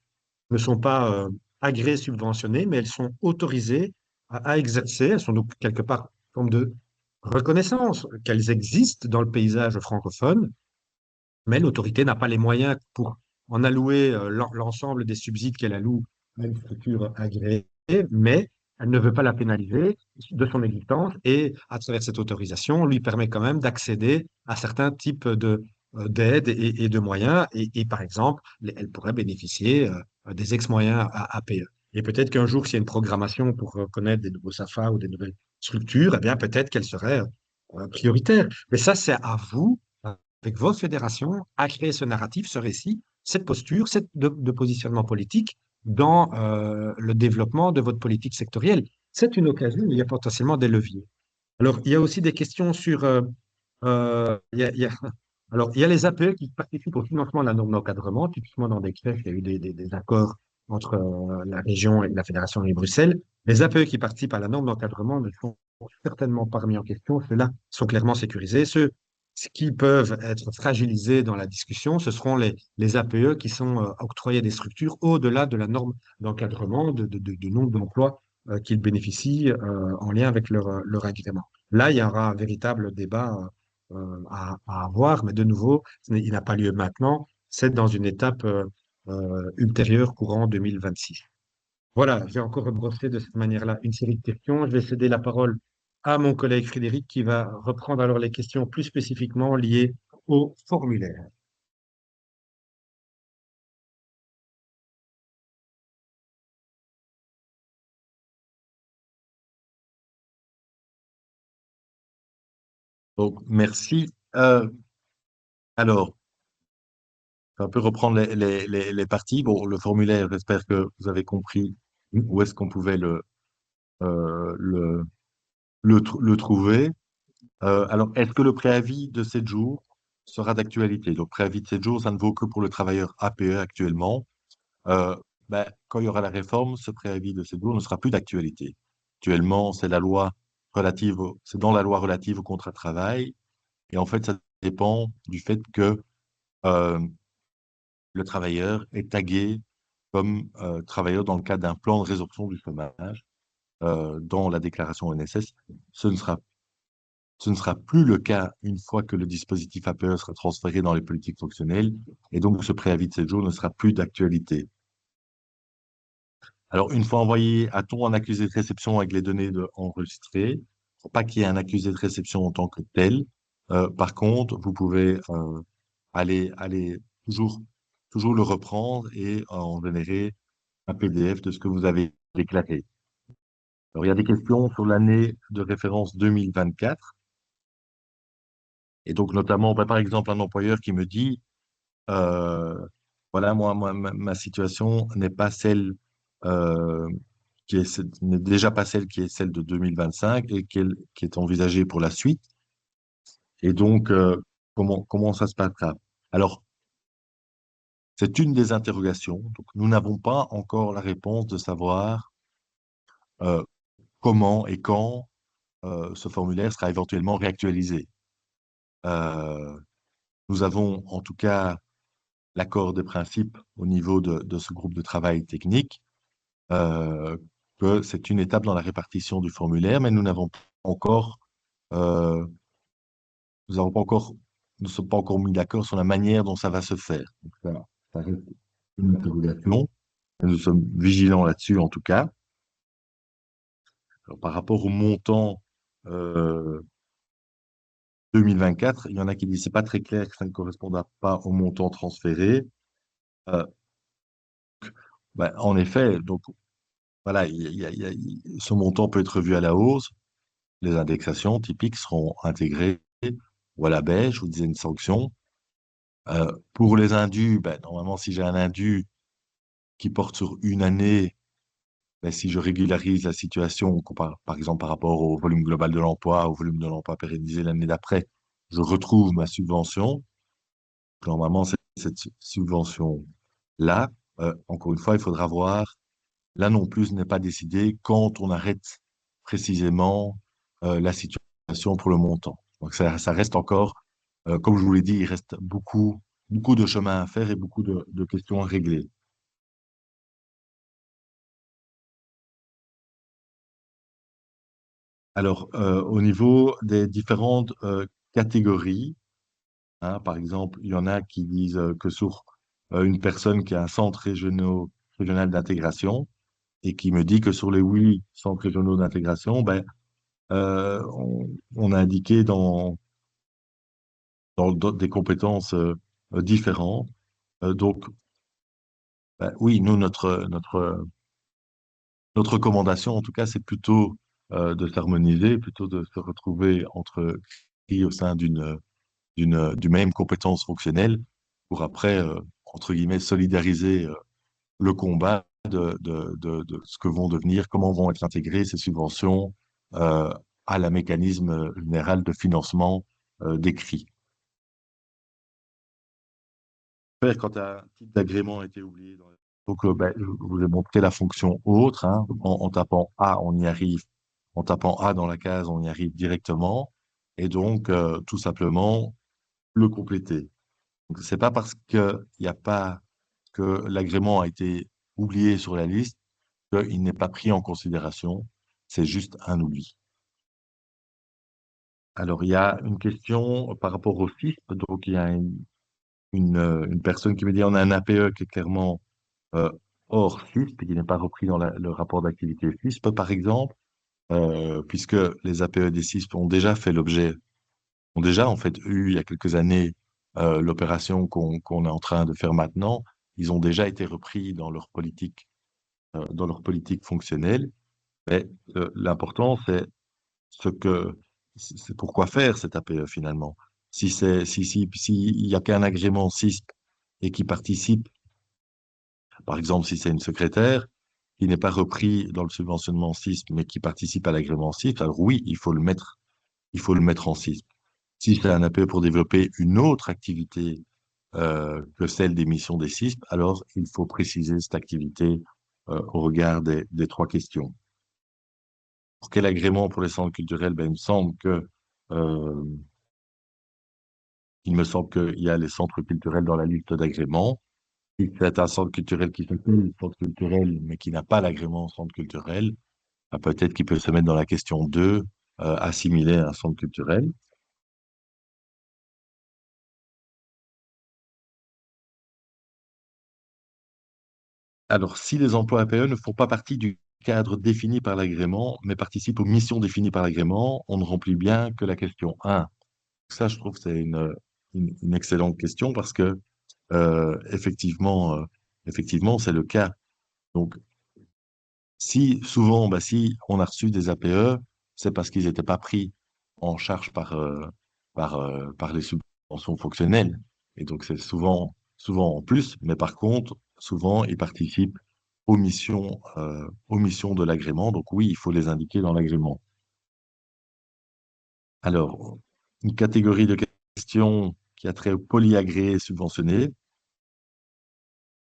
ne sont pas agréées, subventionnées, mais elles sont autorisées à exercer. Elles sont donc quelque part une forme de reconnaissance qu'elles existent dans le paysage francophone, mais l'autorité n'a pas les moyens pour en allouer l'ensemble des subsides qu'elle alloue à une structure agréée, mais elle ne veut pas la pénaliser de son existence et, à travers cette autorisation, on lui permet quand même d'accéder à certains types d'aides et de moyens. Et par exemple, elle pourrait bénéficier des ex-moyens à APE. Et peut-être qu'un jour, s'il y a une programmation pour reconnaître des nouveaux SAFA ou des nouvelles structures, eh bien peut-être qu'elle serait prioritaire. Mais ça, c'est à vous avec votre fédération, à créer ce narratif, ce récit, cette posture, de positionnement politique dans le développement de votre politique sectorielle. C'est une occasion où il y a potentiellement des leviers. Alors, il y a aussi des questions sur... alors, il y a les APE qui participent au financement de la norme d'encadrement. Typiquement, dans des crèches, il y a eu des accords entre la région et la Fédération et Bruxelles. Les APE qui participent à la norme d'encadrement ne sont certainement pas remis en question. Ceux-là sont clairement sécurisés. Ceux qui peuvent être fragilisés dans la discussion, ce seront les APE qui sont octroyés à des structures au-delà de la norme d'encadrement, du nombre d'emplois qu'ils bénéficient en lien avec leur agrément. Là, il y aura un véritable débat à avoir, mais de nouveau, il n'a pas lieu maintenant, c'est dans une étape ultérieure, courant 2026. Voilà, j'ai encore brossé de cette manière-là une série de questions. Je vais céder la parole à mon collègue Frédéric qui va reprendre alors les questions plus spécifiquement liées au formulaire. Donc, merci. Alors, je vais un peu reprendre les parties. Bon, le formulaire, j'espère que vous avez compris où est-ce qu'on pouvait euh, le, le trouver. Alors, est-ce que le préavis de 7 jours sera d'actualité? Donc, préavis de 7 jours, ça ne vaut que pour le travailleur APE actuellement. Euh, Quand il y aura la réforme, ce préavis de 7 jours ne sera plus d'actualité. Actuellement, c'est la loi c'est dans la loi relative au contrat de travail. Et en fait, ça dépend du fait que euh, le travailleur est tagué comme travailleur dans le cadre d'un plan de résorption du chômage dans la déclaration NSS. Ce ne sera, ce ne sera plus le cas une fois que le dispositif APE sera transféré dans les politiques fonctionnelles. Et donc, ce préavis de 7 jours ne sera plus d'actualité. Alors, une fois envoyé, a-t-on un accusé de réception avec les données enregistrées? Faut pas qu'il y ait un accusé de réception en tant que tel. Par contre, vous pouvez aller toujours le reprendre et en générer un PDF de ce que vous avez déclaré. Alors, il y a des questions sur l'année de référence 2024. Et donc, notamment, par exemple, un employeur qui me dit, Euh, voilà, moi, ma situation n'est pas celle euh, n'est déjà pas celle qui est celle de 2025 et qui est envisagée pour la suite. Et donc, comment ça se passera? Alors, c'est une des interrogations. Donc, nous n'avons pas encore la réponse de savoir euh, comment et quand ce formulaire sera éventuellement réactualisé. Euh, Nous avons en tout cas l'accord des principes au niveau de ce groupe de travail technique, euh, que c'est une étape dans la répartition du formulaire, mais encore, euh, nous n'avons pas encore, nous ne sommes pas encore mis d'accord sur la manière dont ça va se faire. Donc, ça reste une interrogation. Nous sommes vigilants là-dessus, en tout cas. Alors, par rapport au montant euh, 2024, il y en a qui disent c'est pas très clair que ça ne correspondra pas au montant transféré. Euh, ben, en effet, donc voilà, ce montant peut être revu à la hausse. Les indexations typiques seront intégrées ou à la baisse, je vous disais une sanction. Pour les indus, ben, normalement, si j'ai un indu qui porte sur une année, ben, si je régularise la situation, par exemple par rapport au volume global de l'emploi, au volume de l'emploi pérennisé l'année d'après, je retrouve ma subvention. Normalement, cette subvention-là, encore une fois, il faudra voir. Là non plus, ce n'est pas décidé quand on arrête précisément la situation pour le montant. Donc ça reste encore, comme je vous l'ai dit, il reste beaucoup de chemin à faire et beaucoup de questions à régler. Alors, au niveau des différentes catégories, hein, par exemple, il y en a qui disent que sur une personne qui a un centre régional d'intégration et qui me dit que sur les 8 centres régionaux d'intégration, ben, on a indiqué dans des compétences différentes. Donc, ben, oui, nous, notre recommandation, en tout cas, c'est plutôt de s'harmoniser, plutôt de se retrouver au sein du même compétence fonctionnelle pour après, entre guillemets, solidariser le combat de ce que vont devenir, comment vont être intégrées ces subventions euh, à la mécanisme général de financement décrit. Faire quand un type d'agrément a été oublié. Donc, ben, je vous ai montré la fonction autre. Hein. En tapant A, on y arrive. En tapant A dans la case, on y arrive directement. Et donc, tout simplement, le compléter. Donc, c'est pas parce qu'il n'y a pas que l'agrément a été oublié sur la liste qu'il n'est pas pris en considération. C'est juste un oubli. Alors, il y a une question par rapport au FISP. Donc, il y a une personne qui me dit on a un APE qui est clairement euh, hors FISP, qui n'est pas repris dans le rapport d'activité FISP, par exemple, puisque les APE des CISP ont déjà en fait eu il y a quelques années l'opération qu'on est en train de faire maintenant. Ils ont déjà été repris dans leur politique fonctionnelle. Mais l'important, c'est pourquoi faire cet APE finalement. S'il y a qu'un agrément CISP et qui participe, par exemple, si c'est une secrétaire qui n'est pas repris dans le subventionnement CISP, mais qui participe à l'agrément CISP, alors oui, il faut le mettre en CISP. Si c'est un APE pour développer une autre activité que celle des missions des CISP, alors il faut préciser cette activité au regard des trois questions. Pour quel agrément pour les centres culturels? Ben, euh, il me semble qu'il y a les centres culturels dans la liste d'agréments. Si c'est un centre culturel qui s'appelle centre culturel, mais qui n'a pas l'agrément centre culturel, peut-être qu'il peut se mettre dans la question 2, assimilé à un centre culturel. Alors, si les emplois APE ne font pas partie du cadre défini par l'agrément, mais participent aux missions définies par l'agrément, on ne remplit bien que la question 1. Ça, je trouve que c'est une excellente question parce que effectivement, c'est le cas. Donc, si souvent, bah, si on a reçu des APE, c'est parce qu'ils n'étaient pas pris en charge par les subventions fonctionnelles. Et donc, c'est souvent souvent en plus, mais par contre, souvent, ils participent aux missions de l'agrément. Donc oui, il faut les indiquer dans l'agrément. Alors, une catégorie de questions qui a trait aux polyagréés subventionnés.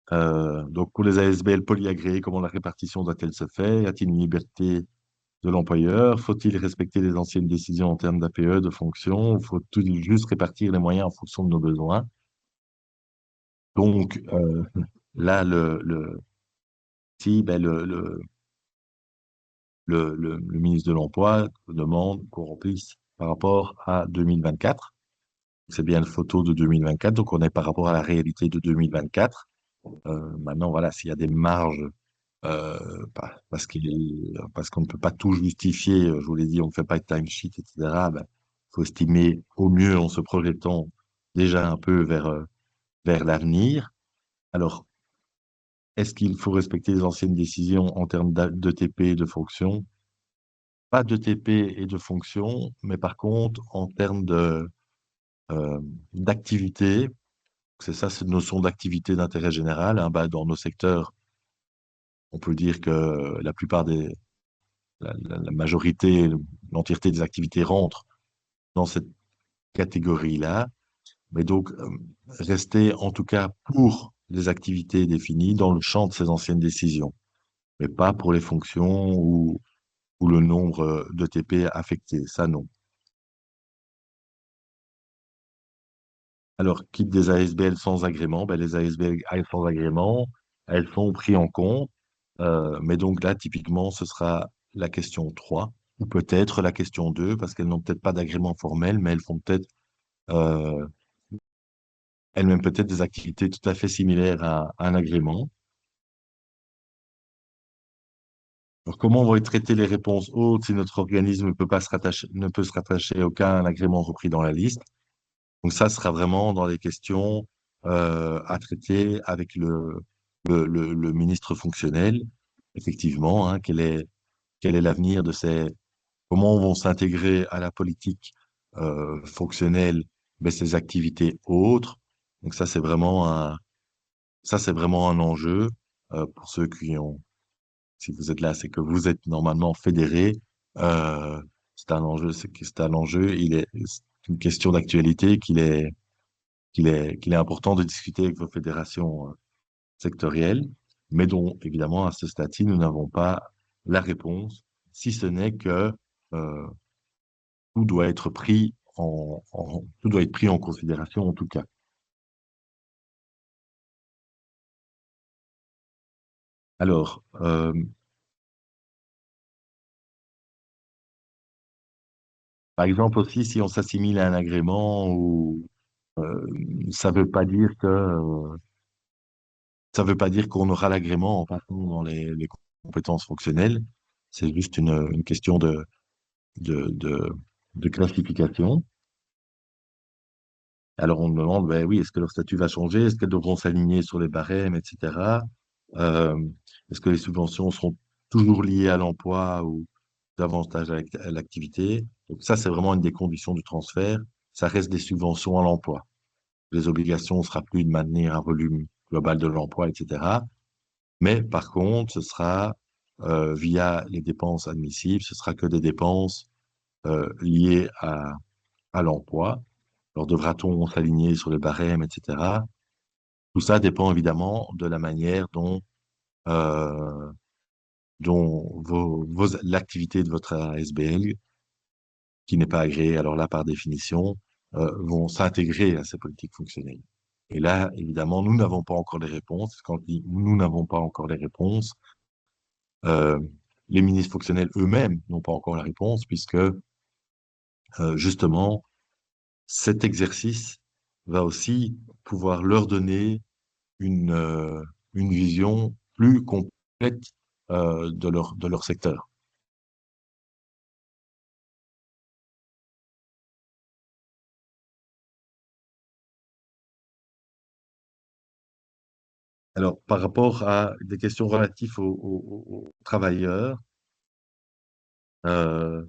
Donc, pour les ASBL polyagréés, comment la répartition doit-elle se faire? Y a-t-il une liberté de l'employeur? Faut-il respecter les anciennes décisions en termes d'APE, de fonction? Faut-il juste répartir les moyens en fonction de nos besoins? Donc, là, si, ben, le ministre de l'Emploi demande qu'on remplisse par rapport à 2024. C'est bien une photo de 2024, donc on est par rapport à la réalité de 2024. Maintenant, voilà, s'il y a des marges, parce qu'on ne peut pas tout justifier, je vous l'ai dit, on ne fait pas de timesheet, etc., ben, faut estimer au mieux en se projetant déjà un peu vers l'avenir. Alors, est-ce qu'il faut respecter les anciennes décisions en termes d'ETP et de fonction? Pas d'ETP et de fonction, mais par contre, en termes euh, d'activité, c'est ça, cette notion d'activité d'intérêt général, hein, bah, dans nos secteurs, on peut dire que la majorité, l'entièreté des activités rentrent dans cette catégorie-là. Mais donc, rester en tout cas pour les activités définies dans le champ de ces anciennes décisions, mais pas pour les fonctions ou le nombre de TP affectés. Ça, non. Alors, quitte des ASBL sans agrément, ben, les ASBL sans agrément, elles sont prises en compte. Mais donc là, typiquement, ce sera la question 3 ou peut-être la question 2 parce qu'elles n'ont peut-être pas d'agrément formel, mais elles font peut-être euh, elles-mêmes peut-être des activités tout à fait similaires à un agrément. Alors, comment vont être traitées les réponses hautes si notre organisme ne peut se rattacher à aucun agrément repris dans la liste? Donc ça sera vraiment dans les questions à traiter avec le ministre fonctionnel, effectivement, hein, quel est l'avenir de comment vont s'intégrer à la politique fonctionnelle mais ces activités autres. Donc ça c'est vraiment un enjeu pour ceux qui ont, si vous êtes là, c'est que vous êtes normalement fédérés. Euh, c'est un enjeu, c'est un enjeu. C'est une question d'actualité qu'il est important de discuter avec vos fédérations sectorielles, mais dont, évidemment, à ce stade-ci, nous n'avons pas la réponse, si ce n'est que euh, tout doit être pris en considération, en tout cas. Alors, par exemple aussi, si on s'assimile à un agrément ou ça veut pas dire que ça veut pas dire qu'on aura l'agrément en passant dans les compétences fonctionnelles. C'est juste une question de, de, de classification. Alors on me demande, ben oui, est-ce que leur statut va changer? Est-ce qu'elles devront s'aligner sur les barèmes, etc. Euh, est-ce que les subventions seront toujours liées à l'emploi ou davantage à l'activité? Donc ça, c'est vraiment une des conditions du transfert. Ça reste des subventions à l'emploi. Les obligations ne sera plus de maintenir un volume global de l'emploi, etc. Mais par contre, ce sera via les dépenses admissibles, ce sera que des dépenses liées à l'emploi. Alors, devra-t-on s'aligner sur les barèmes, etc. Tout ça dépend évidemment de la manière euh, dont l'activité de votre ASBL, qui n'est pas agréée, alors là, par définition, vont s'intégrer à ces politiques fonctionnelles. Et là, évidemment, nous n'avons pas encore les réponses. Quand je dis nous n'avons pas encore les réponses, euh, les ministres fonctionnels eux-mêmes n'ont pas encore la réponse, puisque justement, cet exercice va aussi pouvoir leur donner une, euh, une vision plus complète de leur secteur. Alors, par rapport à des questions relatives aux travailleurs, euh,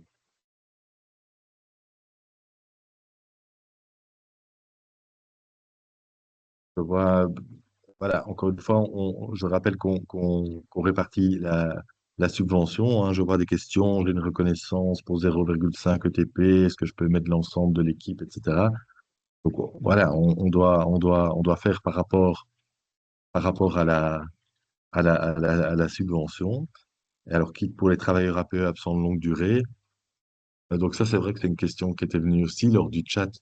Je vois, voilà, encore une fois, je rappelle qu'on répartit la subvention, hein. Je vois des questions, j'ai une reconnaissance pour 0,5 ETP, est-ce que je peux mettre l'ensemble de l'équipe, etc. Donc voilà, on doit faire par rapport à la subvention. Et alors, quitte pour les travailleurs APE absents de longue durée. Donc ça, c'est vrai que c'est une question qui était venue aussi lors du chat.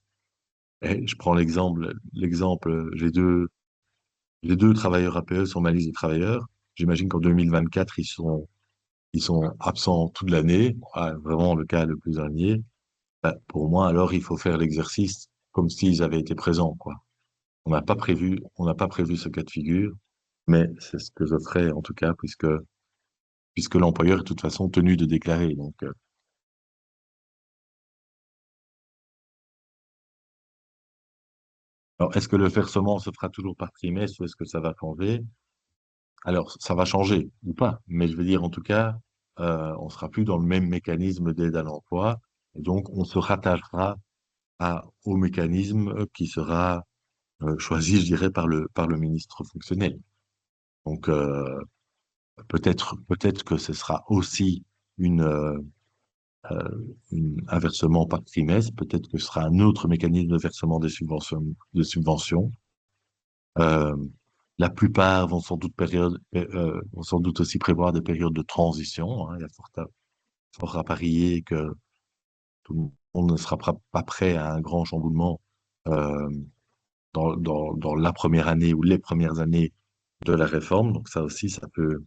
Et je prends l'exemple, les deux travailleurs APE sur ma liste de travailleurs. J'imagine qu'en 2024, ils sont absents toute l'année. Ah, vraiment le cas le plus dernier. Bah, pour moi, alors, il faut faire l'exercice comme s'ils avaient été présents, quoi. On n'a pas prévu ce cas de figure, mais c'est ce que je ferai en tout cas, puisque l'employeur est de toute façon tenu de déclarer. Donc, alors, est-ce que le versement se fera toujours par trimestre ou est-ce que ça va changer? Alors, ça va changer ou pas, mais je veux dire, en tout cas, on sera plus dans le même mécanisme d'aide à l'emploi, et donc on se rattachera au mécanisme qui sera choisi, je dirais, par le ministre fonctionnel. Donc, peut-être que ce sera aussi une, euh, un versement par trimestre, peut-être que ce sera un autre mécanisme de versement des subventions. Euh, la plupart vont sans doute, vont sans doute aussi prévoir des périodes de transition, hein. Il y a fort à parier que tout le monde ne sera pas prêt à un grand chamboulement euh, dans la première année ou les premières années de la réforme. Donc ça aussi, ça peut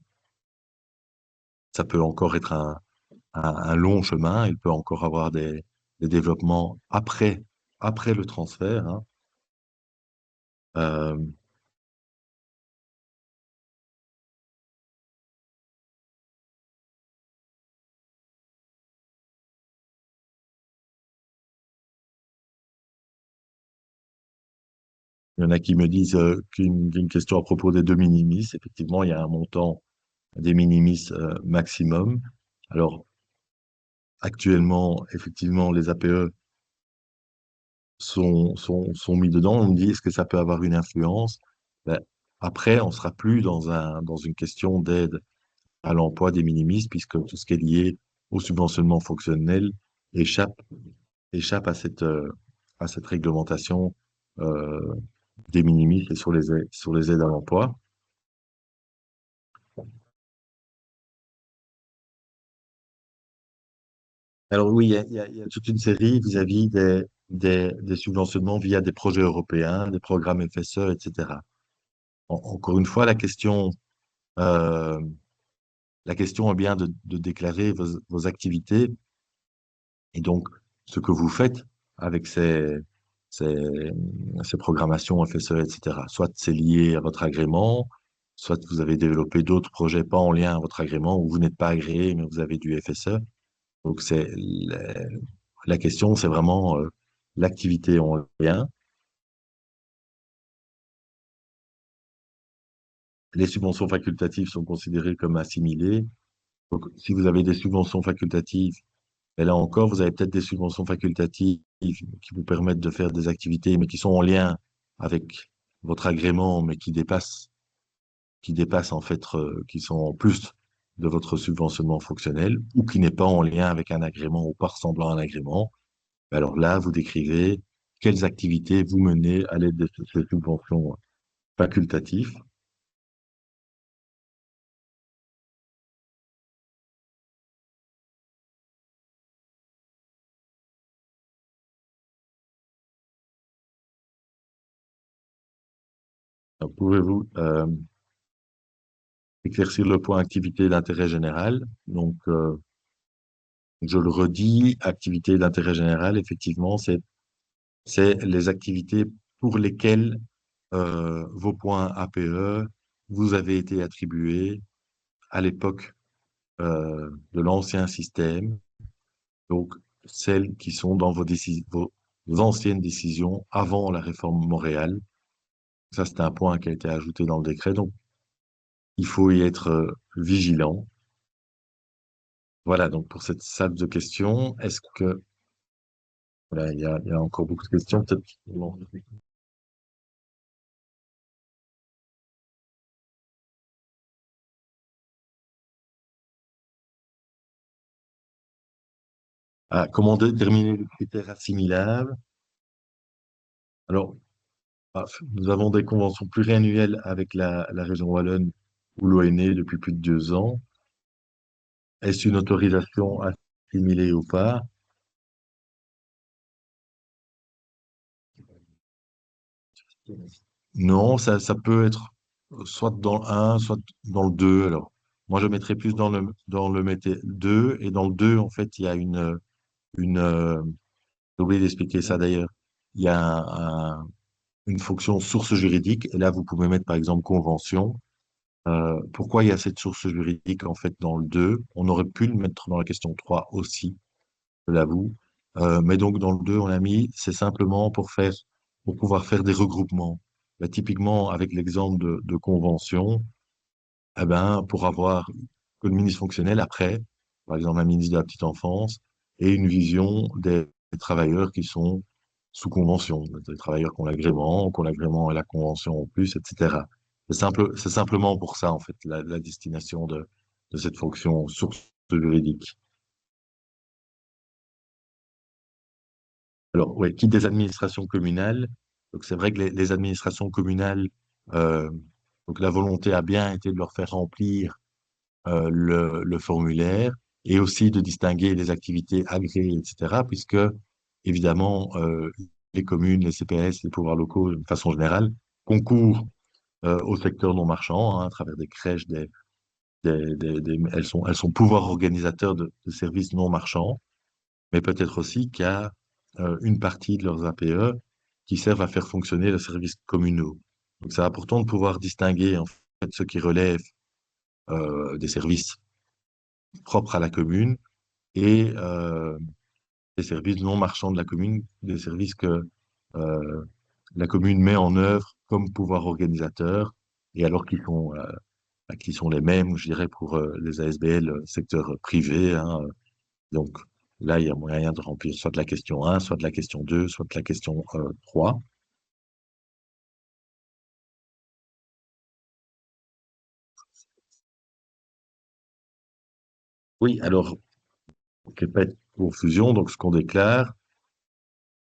encore être un long chemin. Il peut encore avoir des développements après le transfert, hein. Euh, il y en a qui me disent qu'une question à propos des de minimis. Effectivement, il y a un montant des minimis maximum. Alors, actuellement, effectivement, les APE sont mis dedans. On me dit, est-ce que ça peut avoir une influence? Ben, après, on sera plus dans une question d'aide à l'emploi des minimis, puisque tout ce qui est lié au subventionnement fonctionnel échappe, échappe à cette réglementation euh, des minimis et sur les aides à l'emploi. Alors oui, il y a toute une série vis-à-vis des subventionnements via des projets européens, des programmes FSE, etc. Encore une fois, euh, la question est bien de déclarer vos activités et donc ce que vous faites avec ces, ces programmations FSE, etc. Soit c'est lié à votre agrément, soit vous avez développé d'autres projets pas en lien à votre agrément ou vous n'êtes pas agréé, mais vous avez du FSE. Donc la question, c'est vraiment l'activité en lien. Les subventions facultatives sont considérées comme assimilées. Donc, si vous avez des subventions facultatives, et là encore, vous avez peut-être des subventions facultatives qui vous permettent de faire des activités, mais qui sont en lien avec votre agrément, mais qui dépassent en fait, qui sont en plus de votre subventionnement fonctionnel, ou qui n'est pas en lien avec un agrément ou pas ressemblant à un agrément. Alors là, vous décrivez quelles activités vous menez à l'aide de ces subventions facultatives. Donc, pouvez-vous éclaircir le point activité d'intérêt général? Donc, je le redis, activité d'intérêt général, effectivement, c'est les activités pour lesquelles vos points APE vous avez été attribués à l'époque de l'ancien système. Donc, celles qui sont dans vos anciennes décisions avant la réforme Montréal. Ça, c'est un point qui a été ajouté dans le décret. Donc, il faut y être vigilant. Voilà, donc pour cette salle de questions, est-ce que, voilà, il y a encore beaucoup de questions, peut-être. Ah, comment déterminer les critères assimilables? Alors, nous avons des conventions pluriannuelles avec la région Wallonne où l'eau est née depuis plus de 2 ans. Est-ce une autorisation assimilée ou pas? Non, ça peut être soit dans le 1, soit dans le 2. Alors, moi, je mettrais plus dans le 2. Et dans le 2, en fait, il y a j'ai oublié d'expliquer ça d'ailleurs. Il y a une fonction source juridique. Et là, vous pouvez mettre, par exemple, convention. Pourquoi il y a cette source juridique, en fait, dans le 2? On aurait pu le mettre dans la question 3 aussi, je l'avoue. Mais donc, dans le 2, on a mis, c'est simplement pour pouvoir faire des regroupements. Bah, typiquement, avec l'exemple de convention, eh ben, pour avoir que le ministre fonctionnel après, par exemple, un ministre de la petite enfance, et une vision des travailleurs qui sont sous convention, des travailleurs qui ont l'agrément et la convention en plus, etc. C'est simplement pour ça, en fait, la destination de cette fonction source juridique. Alors, oui, quitte des administrations communales. Donc, c'est vrai que les administrations communales, euh, donc la volonté a bien été de leur faire remplir le formulaire et aussi de distinguer les activités agréées, etc., puisque, évidemment, les communes, les CPS, les pouvoirs locaux, de façon générale, concourent au secteur non marchand, hein, à travers des crèches, elles sont pouvoirs organisateurs de services non marchands, mais peut-être aussi qu'il y a une partie de leurs APE qui servent à faire fonctionner les services communaux. Donc, c'est important de pouvoir distinguer, en fait, ce qui relève des services propres à la commune et des services non marchands de la commune, des services que euh, la commune met en œuvre comme pouvoir organisateur, et alors qu'ils sont les mêmes, je dirais, pour les ASBL, secteur privé, hein. Donc là, il y a moyen de remplir soit de la question 1, soit de la question 2, soit de la question 3. Oui, alors, ok, pas pour fusion, donc ce qu'on déclare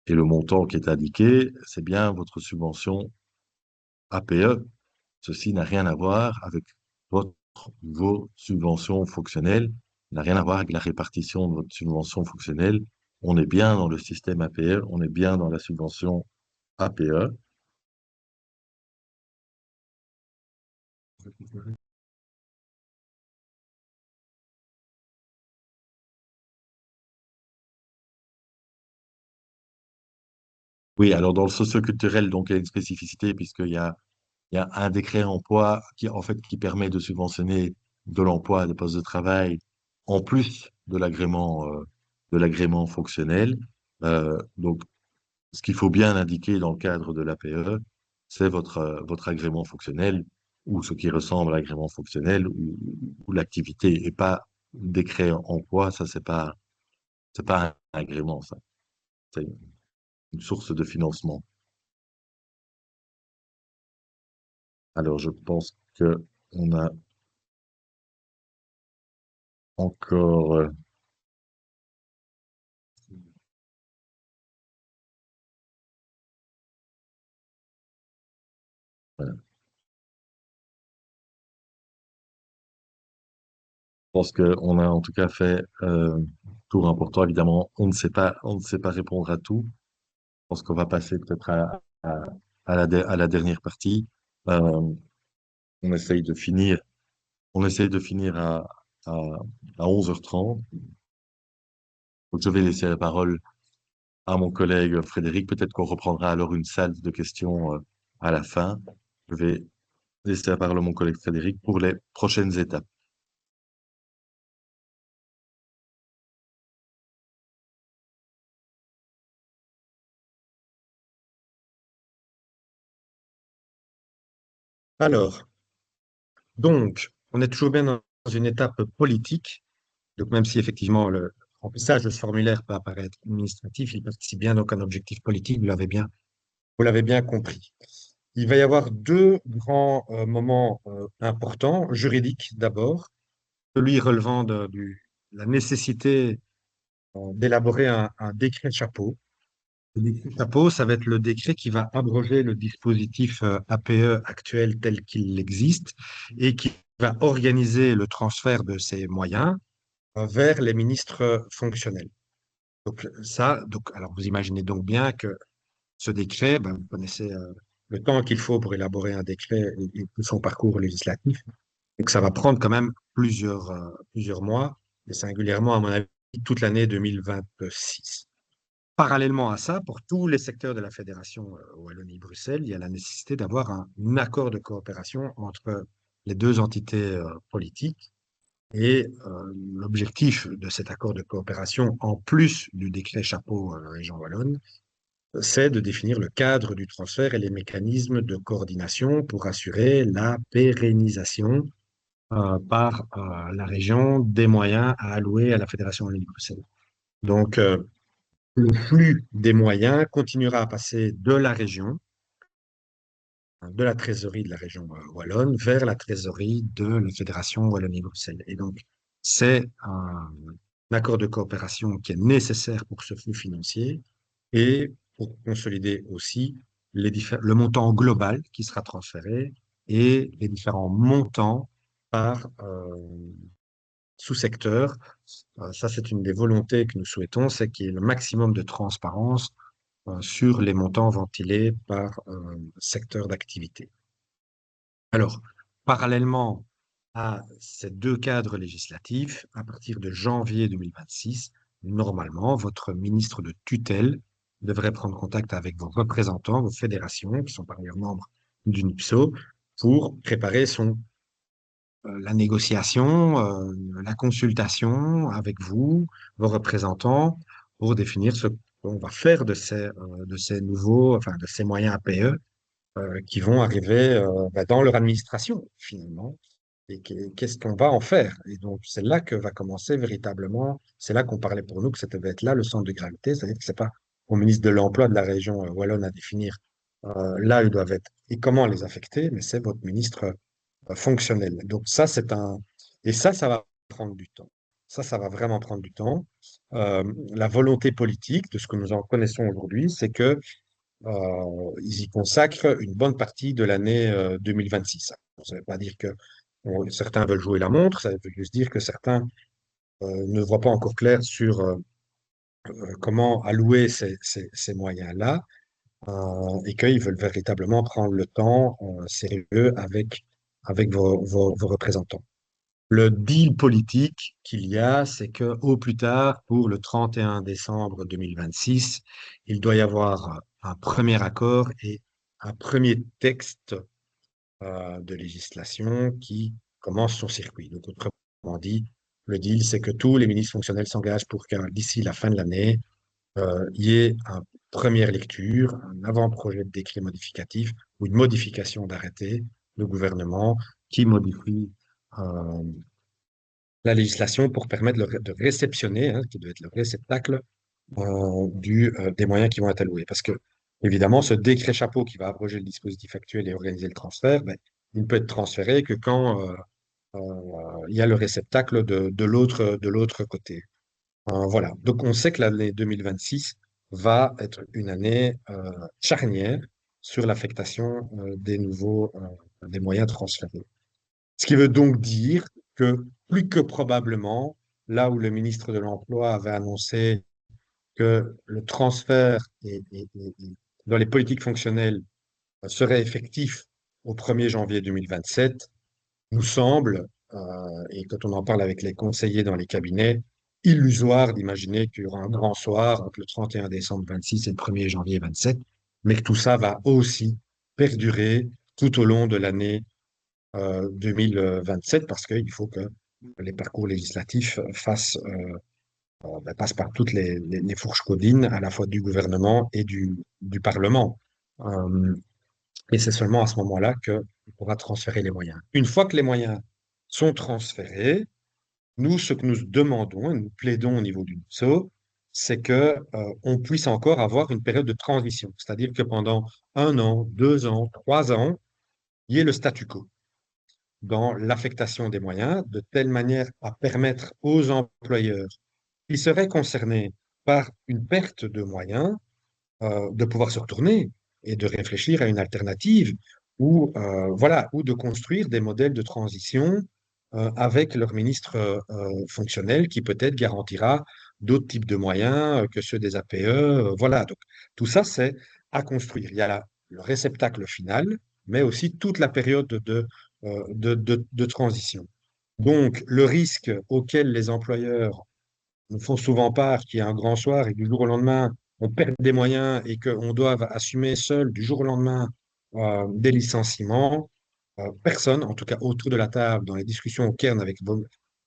et le montant qui est indiqué, c'est bien votre subvention APE. Ceci n'a rien à voir avec votre, vos subventions fonctionnelles, n'a rien à voir avec la répartition de votre subvention fonctionnelle. On est bien dans le système APE, on est bien dans la subvention APE. Oui, alors dans le socioculturel, donc il y a une spécificité puisqu'il y a un décret emploi qui, en fait, qui permet de subventionner de l'emploi, des postes de travail, en plus de l'agrément fonctionnel. Donc, ce qu'il faut bien indiquer dans le cadre de l'APE, c'est votre agrément fonctionnel ou ce qui ressemble à l'agrément fonctionnel ou l'activité et pas décret emploi, ça, c'est pas un agrément, ça. C'est une source de financement. Alors, je pense que on a encore, voilà. Je pense qu'on a en tout cas fait tour important. Évidemment, on ne sait pas répondre à tout. Je pense qu'on va passer peut-être à la dernière partie. Euh, on essaye de finir, on essaye de finir à, à 11h30. Donc, je vais laisser la parole à mon collègue Frédéric. Peut-être qu'on reprendra alors une salle de questions à la fin. Je vais laisser la parole à mon collègue Frédéric pour les prochaines étapes. Alors, donc, on est toujours bien dans une étape politique. Donc, même si effectivement le remplissage de ce formulaire peut apparaître administratif, il participe bien donc à un objectif politique, vous l'avez bien compris. Il va y avoir deux grands moments importants, juridiques d'abord, celui relevant de la nécessité d'élaborer un décret chapeau. Le décret chapeau, ça va être le décret qui va abroger le dispositif APE actuel tel qu'il existe et qui va organiser le transfert de ces moyens vers les ministres fonctionnels. Donc ça, donc, alors vous imaginez donc bien que ce décret, ben, vous connaissez le temps qu'il faut pour élaborer un décret et tout son parcours législatif, et que ça va prendre quand même plusieurs mois, et singulièrement, à mon avis, toute l'année 2026. Parallèlement à ça, pour tous les secteurs de la Fédération Wallonie-Bruxelles, il y a la nécessité d'avoir un accord de coopération entre les deux entités politiques. Et l'objectif de cet accord de coopération, en plus du décret chapeau région Wallonne, c'est de définir le cadre du transfert et les mécanismes de coordination pour assurer la pérennisation par la région des moyens à allouer à la Fédération Wallonie-Bruxelles. Donc, le flux des moyens continuera à passer de la région, de la trésorerie de la région wallonne, vers la trésorerie de la Fédération Wallonie-Bruxelles. Et donc, c'est un accord de coopération qui est nécessaire pour ce flux financier et pour consolider aussi le montant global qui sera transféré et les différents montants par sous-secteur. Ça, c'est une des volontés que nous souhaitons, c'est qu'il y ait le maximum de transparence sur les montants ventilés par secteur d'activité. Alors, parallèlement à ces deux cadres législatifs, à partir de janvier 2026, normalement, votre ministre de tutelle devrait prendre contact avec vos représentants, vos fédérations, qui sont par ailleurs membres du NIPSO, pour préparer la négociation, la consultation avec vous, vos représentants, pour définir ce qu'on va faire de ces nouveaux, enfin, de ces moyens APE qui vont arriver dans leur administration, finalement. Et qu'est-ce qu'on va en faire? Et donc, c'est là que va commencer véritablement, c'est là qu'on parlait pour nous que ça devait être là le centre de gravité, c'est-à-dire que c'est pas au ministre de l'Emploi de la région wallonne à définir là ils doivent être et comment les affecter, mais c'est votre ministre fonctionnel. Donc ça, et ça va prendre du temps. Ça va vraiment prendre du temps. La volonté politique de ce que nous en connaissons aujourd'hui, c'est que ils y consacrent une bonne partie de l'année 2026. Ça ne veut pas dire que certains veulent jouer la montre, ça veut juste dire que certains ne voient pas encore clair sur comment allouer ces moyens-là et qu'ils veulent véritablement prendre le temps sérieux avec vos représentants. Le deal politique qu'il y a, c'est que au plus tard, pour le 31 décembre 2026, il doit y avoir un premier accord et un premier texte de législation qui commence son circuit. Donc, autrement dit, le deal, c'est que tous les ministres fonctionnels s'engagent pour que d'ici la fin de l'année, il y ait une première lecture, un avant-projet de décret modificatif ou une modification d'arrêté de gouvernement qui modifie la législation pour permettre de réceptionner, hein, qui doit être le réceptacle des moyens qui vont être alloués. Parce que, évidemment, ce décret chapeau qui va abroger le dispositif actuel et organiser le transfert, ben, il ne peut être transféré que quand il y a le réceptacle de l'autre côté. Voilà. Donc, on sait que l'année 2026 va être une année charnière sur l'affectation des moyens transférés. Ce qui veut donc dire que plus que probablement, là où le ministre de l'Emploi avait annoncé que le transfert dans les politiques fonctionnelles serait effectif au 1er janvier 2027, nous semble, et quand on en parle avec les conseillers dans les cabinets, illusoire d'imaginer qu'il y aura un grand soir entre le 31 décembre 26 et le 1er janvier 27, mais que tout ça va aussi perdurer tout au long de l'année 2027 parce qu'il faut que les parcours législatifs passent par toutes les fourches codines, à la fois du gouvernement et du Parlement. Euh, et c'est seulement à ce moment-là qu'on pourra transférer les moyens. Une fois que les moyens sont transférés, nous, ce que nous demandons et nous plaidons au niveau du NIPSO, c'est que on puisse encore avoir une période de transition, c'est-à-dire que pendant 1 an, 2 ans, 3 ans, il y ait le statu quo dans l'affectation des moyens, de telle manière à permettre aux employeurs ils seraient concernés par une perte de moyens de pouvoir se retourner et de réfléchir à une alternative ou, voilà, ou de construire des modèles de transition avec leur ministre fonctionnel qui peut-être garantira d'autres types de moyens que ceux des APE. Voilà, donc tout ça, c'est à construire. Il y a le réceptacle final, mais aussi toute la période de transition. Donc, le risque auquel les employeurs nous font souvent part qu'il y a un grand soir et du jour au lendemain, on perd des moyens et qu'on doit assumer seul du jour au lendemain des licenciements. Personne, en tout cas autour de la table, dans les discussions au Cairn avec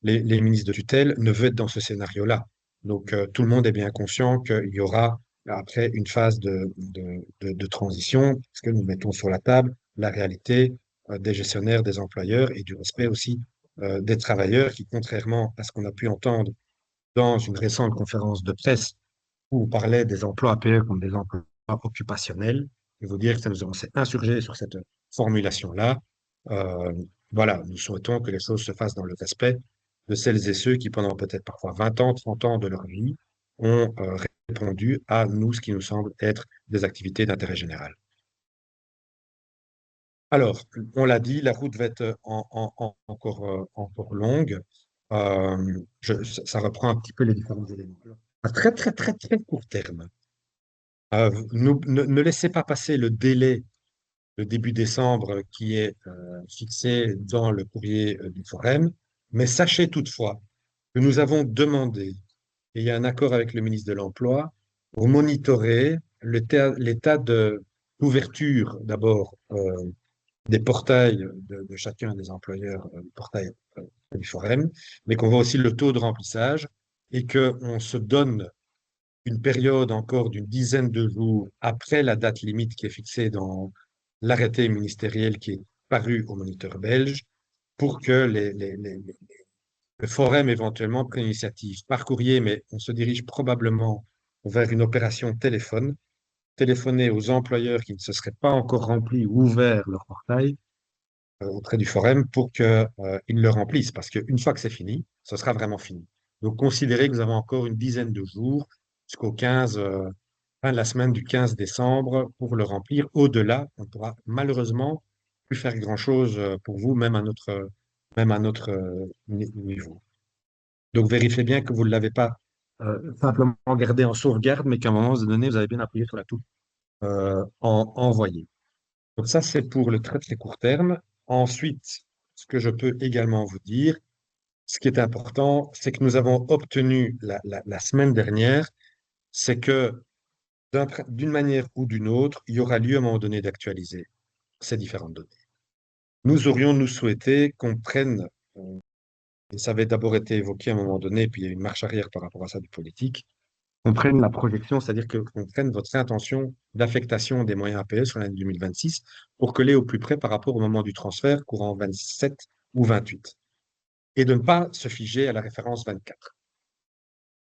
les ministres de tutelle, ne veut être dans ce scénario-là. Donc tout le monde est bien conscient qu'il y aura après une phase de transition, parce que nous mettons sur la table la réalité des gestionnaires, des employeurs et du respect aussi des travailleurs qui, contrairement à ce qu'on a pu entendre dans une récente conférence de presse où on parlait des emplois APE comme des emplois occupationnels. Je vais vous dire que ça nous on s'est insurgé sur cette formulation-là. Euh, voilà, nous souhaitons que les choses se fassent dans le respect de celles et ceux qui, pendant peut-être parfois 20 ans, 30 ans de leur vie, ont répondu à nous, ce qui nous semble être des activités d'intérêt général. Alors, on l'a dit, la route va être encore longue. Ça reprend un petit peu les différents éléments. À très, très, très, très court terme, ne laissez pas passer le délai de début décembre qui est fixé dans le courrier du Forum, mais sachez toutefois que nous avons demandé, et il y a un accord avec le ministre de l'Emploi, pour monitorer l'état d'ouverture d'abord des portails de chacun des employeurs du portail du Forum, mais qu'on voit aussi le taux de remplissage et qu'on se donne une période encore d'une dizaine de jours après la date limite qui est fixée dans l'arrêté ministériel qui est paru au Moniteur belge pour que le Forum éventuellement prenne l'initiative par courrier, mais on se dirige probablement vers une opération téléphone, téléphoner aux employeurs qui ne se seraient pas encore remplis ou ouverts leur portail auprès du Forum pour qu'ils le remplissent, parce qu'une fois que c'est fini, ce sera vraiment fini. Donc, considérez que nous avons encore une dizaine de jours jusqu'au 15, fin de la semaine du 15 décembre pour le remplir. Au-delà, on ne pourra malheureusement plus faire grand-chose pour vous, même à notre niveau. Donc, vérifiez bien que vous ne l'avez pas simplement gardé en sauvegarde, mais qu'à un moment donné, vous avez bien appuyé sur la touche envoyer. Donc ça, c'est pour le très très court terme. Ensuite, ce que je peux également vous dire, ce qui est important, c'est que nous avons obtenu la semaine dernière, c'est que d'une manière ou d'une autre, il y aura lieu à un moment donné d'actualiser ces différentes données. Nous aurions, nous souhaité qu'on prenne, et ça avait d'abord été évoqué à un moment donné, puis il y a eu une marche arrière par rapport à ça du politique, qu'on prenne la projection, c'est-à-dire qu'on prenne votre intention d'affectation des moyens APE sur l'année 2026 pour coller au plus près par rapport au moment du transfert courant 27 ou 28 et de ne pas se figer à la référence 24.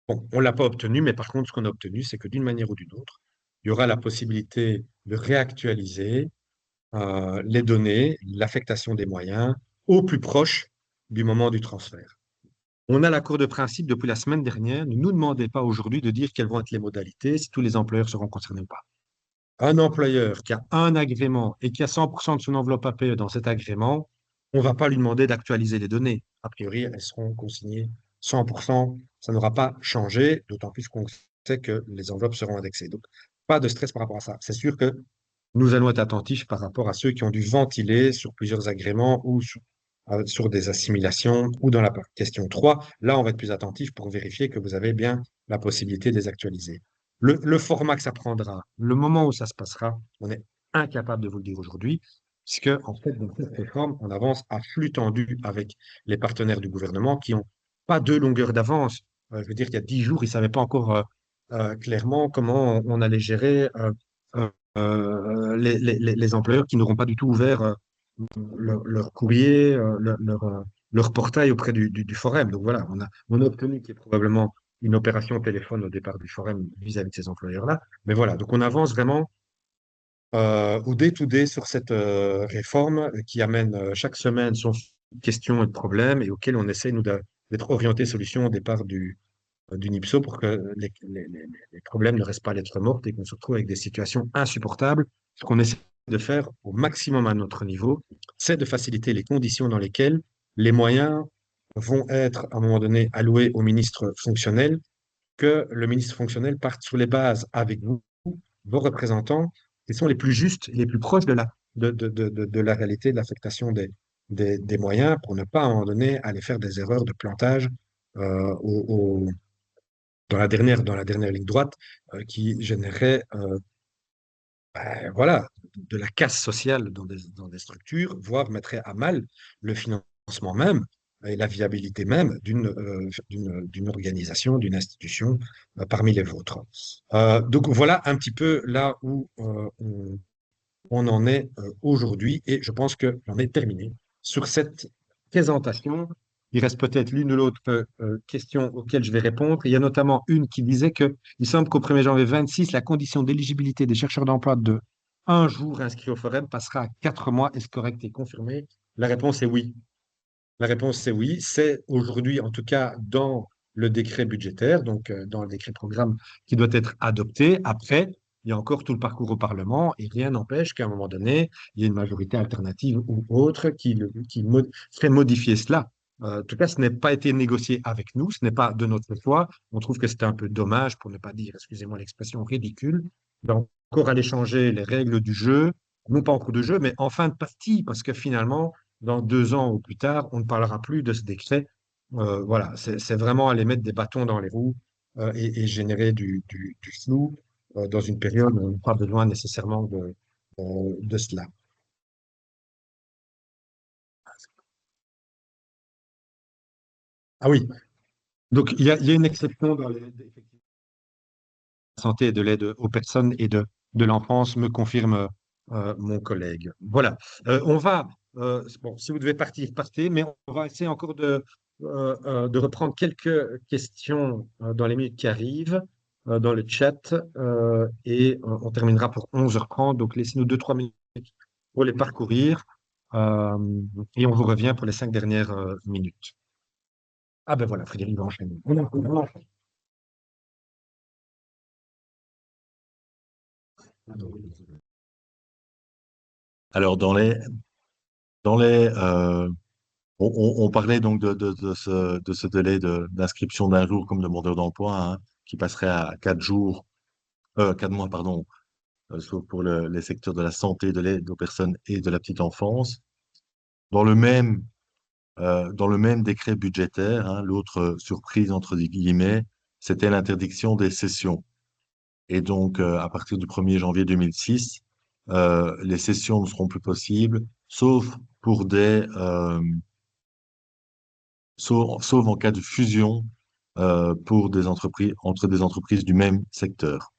Bon, on ne l'a pas obtenu, mais par contre, ce qu'on a obtenu, c'est que d'une manière ou d'une autre, il y aura la possibilité de réactualiser les données, l'affectation des moyens au plus proche du moment du transfert. On a l'accord de principe depuis la semaine dernière. Ne nous demandez pas aujourd'hui de dire quelles vont être les modalités, si tous les employeurs seront concernés ou pas. Un employeur qui a un agrément et qui a 100% de son enveloppe APE dans cet agrément, on ne va pas lui demander d'actualiser les données. A priori, elles seront consignées 100%. Ça n'aura pas changé, d'autant plus qu'on sait que les enveloppes seront indexées. Donc, pas de stress par rapport à ça. C'est sûr que nous allons être attentifs par rapport à ceux qui ont dû ventiler sur plusieurs agréments ou sur des assimilations ou dans la question 3. Là, on va être plus attentif pour vérifier que vous avez bien la possibilité de les actualiser. Le format que ça prendra, le moment où ça se passera, on est incapable de vous le dire aujourd'hui, puisque en fait, dans cette réforme, on avance à flux tendu avec les partenaires du gouvernement qui n'ont pas de longueur d'avance. Je veux dire qu'il y a 10 jours, ils ne savaient pas encore clairement comment on allait gérer les employeurs qui n'auront pas du tout ouvert leur courrier, leur portail auprès du Forum. Donc voilà, on a obtenu qu'il y ait probablement une opération téléphone au départ du Forum vis-à-vis de ces employeurs-là. Mais voilà, donc on avance vraiment au day-to-day sur cette réforme qui amène chaque semaine son questions et problèmes et auquel on essaie, nous, d'être orienté solution au départ d'Unipso pour que les problèmes ne restent pas lettre morte et qu'on se retrouve avec des situations insupportables. Ce qu'on essaie de faire au maximum à notre niveau, c'est de faciliter les conditions dans lesquelles les moyens vont être à un moment donné alloués au ministre fonctionnel, que le ministre fonctionnel parte sur les bases avec vous, vos représentants, qui sont les plus justes, les plus proches de la réalité de l'affectation des moyens pour ne pas à un moment donné aller faire des erreurs de plantage dans la dernière ligne droite qui générait voilà, de la casse sociale dans des structures, voire mettrait à mal le financement même et la viabilité même d'une organisation, d'une institution parmi les vôtres. Donc voilà un petit peu là où on en est aujourd'hui et je pense que j'en ai terminé sur cette présentation. Il reste peut-être l'une ou l'autre question auxquelles je vais répondre. Il y a notamment une qui disait que il semble qu'au 1er janvier 26, la condition d'éligibilité des chercheurs d'emploi de un jour inscrit au Forum passera à 4 mois. Est-ce correct et confirmé? La réponse est oui. La réponse est oui. C'est aujourd'hui, en tout cas, dans le décret budgétaire, donc dans le décret programme qui doit être adopté. Après, il y a encore tout le parcours au Parlement et rien n'empêche qu'à un moment donné, il y ait une majorité alternative ou autre qui ferait modifier cela. En tout cas, ce n'est pas été négocié avec nous, ce n'est pas de notre choix. On trouve que c'était un peu dommage, pour ne pas dire, excusez-moi l'expression ridicule, d'encore aller changer les règles du jeu, non pas en cours de jeu, mais en fin de partie, parce que finalement, dans 2 ans ou plus tard, on ne parlera plus de ce décret. Voilà, c'est vraiment aller mettre des bâtons dans les roues et générer du flou dans une période où on n'a pas besoin nécessairement de cela. Ah oui, donc il y a une exception dans effectivement, la santé et de l'aide aux personnes et de l'enfance, me confirme mon collègue. Voilà. On va, bon, si vous devez partir, partez, mais on va essayer encore de reprendre quelques questions dans les minutes qui arrivent dans le chat et on terminera pour 11h30. Donc laissez-nous 2, 3 minutes pour les parcourir euh, et on vous revient pour les 5 dernières minutes. Ah ben voilà, Frédéric va enchaîner. On enchaîne. Alors, dans les, on parlait donc de ce délai d'inscription d'un jour comme demandeur d'emploi, hein, qui passerait à 4 jours, 4 mois, pardon, sauf pour les secteurs de la santé, de l'aide aux personnes et de la petite enfance. Dans dans le même décret budgétaire, hein, l'autre surprise, entre guillemets, c'était l'interdiction des sessions. Et donc, à partir du 1er janvier 2006, les sessions ne seront plus possibles, sauf pour sauf en cas de fusion pour des entreprises, entre des entreprises du même secteur.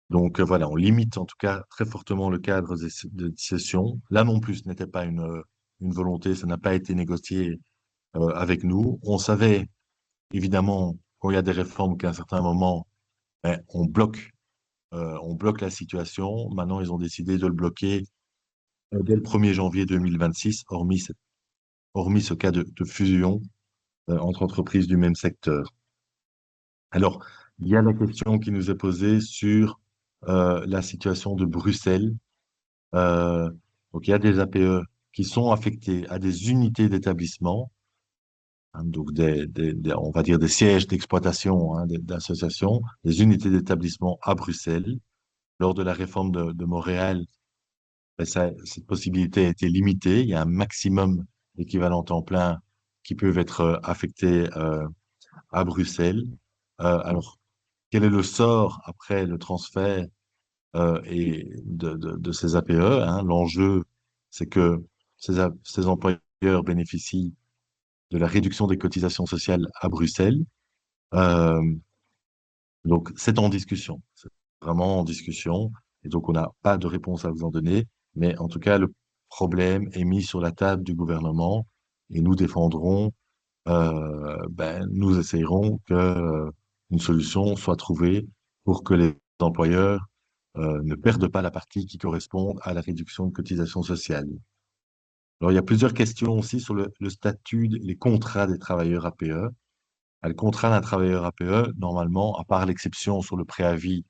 Donc voilà, on limite en tout cas très fortement le cadre de session. Là non plus, ce n'était pas une volonté, ça n'a pas été négocié avec nous. On savait évidemment quand il y a des réformes qu'à un certain moment, ben, on bloque la situation. Maintenant, ils ont décidé de le bloquer dès le 1er janvier 2026, hormis ce cas de fusion entre entreprises du même secteur. Alors, il y a la question qui nous est posée sur la situation de Bruxelles. Euh, donc, il y a des APE qui sont affectés à des unités d'établissement, hein, donc on va dire des sièges d'exploitation, hein, d'associations, des unités d'établissement à Bruxelles. Lors de la réforme de Montréal, ben, cette possibilité a été limitée. Il y a un maximum d'équivalents temps plein qui peuvent être affectés à Bruxelles. Alors, quel est le sort après le transfert et de ces APE, hein? L'enjeu, c'est que ces employeurs bénéficient de la réduction des cotisations sociales à Bruxelles. Euh, donc, c'est en discussion. C'est vraiment en discussion. Et donc, on n'a pas de réponse à vous en donner. Mais en tout cas, le problème est mis sur la table du gouvernement et nous défendrons, ben, nous essayerons que une solution soit trouvée pour que les employeurs ne perdent pas la partie qui correspond à la réduction de cotisation sociale. Alors, il y a plusieurs questions aussi sur le statut, les contrats des travailleurs APE. Le contrat d'un travailleur APE, normalement, à part l'exception sur le préavis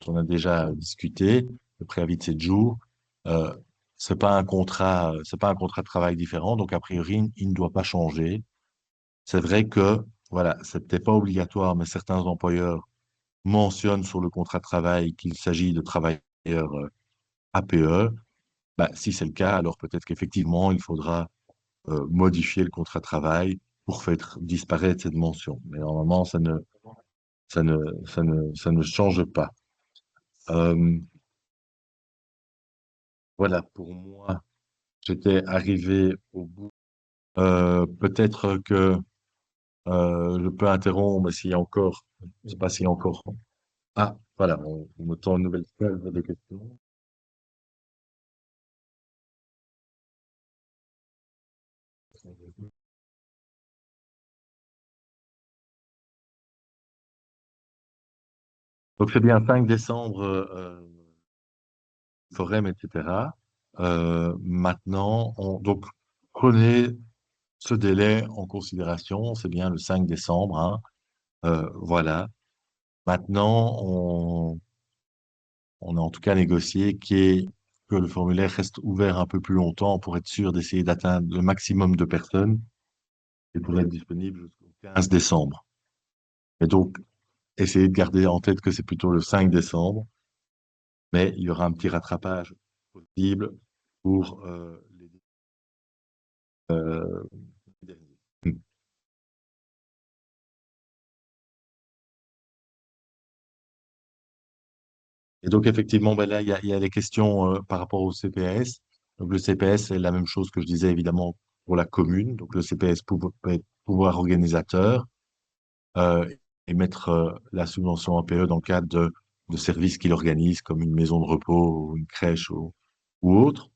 dont on a déjà discuté, le préavis de 7 jours, euh, c'est pas un contrat de travail différent, donc a priori, il ne doit pas changer. C'est vrai que, voilà, c'est peut-être pas obligatoire, mais certains employeurs mentionnent sur le contrat de travail qu'il s'agit de travailleurs APE. Bah, si c'est le cas, alors peut-être qu'effectivement, il faudra modifier le contrat de travail pour faire disparaître cette mention. Mais normalement, ça ne, ça ne change pas. Euh, voilà, pour moi, j'étais arrivé au bout. Peut-être que je peux interrompre s'il y a encore, je sais pas s'il y a encore. Ah, voilà, on me tend une nouvelle phase de questions. Donc c'est bien 5 décembre, forum, etc. Maintenant, donc prenez ce délai en considération, c'est bien le 5 décembre, hein. Voilà. Maintenant, on a en tout cas négocié que le formulaire reste ouvert un peu plus longtemps pour être sûr d'essayer d'atteindre le maximum de personnes et pour être disponible jusqu'au 15 décembre. Et donc, essayez de garder en tête que c'est plutôt le 5 décembre, mais il y aura un petit rattrapage possible pour les derniers. Et donc, effectivement, ben là, il y a les questions par rapport au CPS. Donc, le CPS, c'est la même chose que je disais, évidemment, pour la commune. Donc, le CPS peut être pouvoir organisateur euh, et mettre la subvention APE dans le cadre de services qu'il organise, comme une maison de repos ou une crèche ou autre.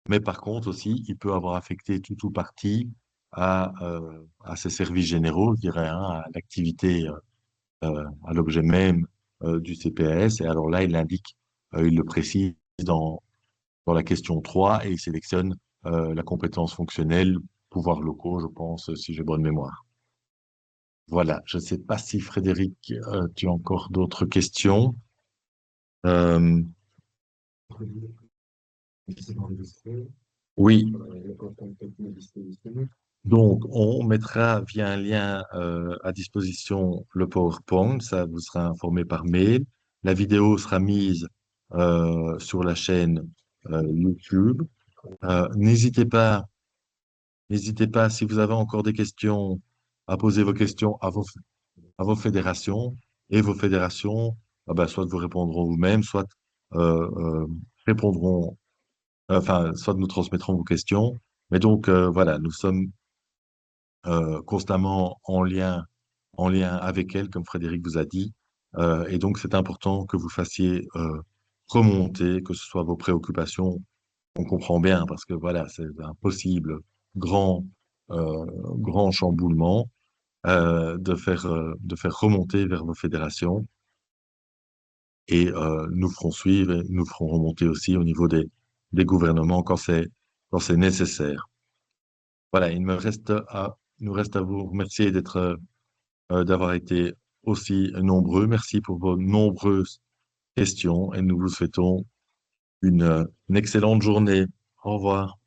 Mais par contre, aussi, il peut avoir affecté tout ou partie à ses services généraux, je dirais, hein, à l'activité, à l'objet même du CPS. Et alors là, il l'indique, il le précise dans la question 3 et il sélectionne la compétence fonctionnelle, pouvoirs locaux, je pense, si j'ai bonne mémoire. Voilà, je ne sais pas si Frédéric, tu as encore d'autres questions. Euh, oui, donc on mettra via un lien à disposition le PowerPoint, ça vous sera informé par mail. La vidéo sera mise sur la chaîne YouTube. N'hésitez pas, n'hésitez pas, si vous avez encore des questions, à poser vos questions à vos fédérations. Et vos fédérations, ah ben, soit vous répondront vous-même, soit euh, euh, répondront, enfin, soit nous transmettrons vos questions. Mais donc, voilà, nous sommes constamment en lien avec elles, comme Frédéric vous a dit. Et donc, c'est important que vous fassiez remonter, que ce soit vos préoccupations. On comprend bien, parce que voilà, c'est un possible grand, grand chamboulement de faire remonter vers vos fédérations et nous ferons suivre et nous ferons remonter aussi au niveau des gouvernements quand c'est nécessaire. Voilà, il nous reste à vous remercier d'avoir été aussi nombreux. Merci pour vos nombreuses questions et nous vous souhaitons une excellente journée. Au revoir.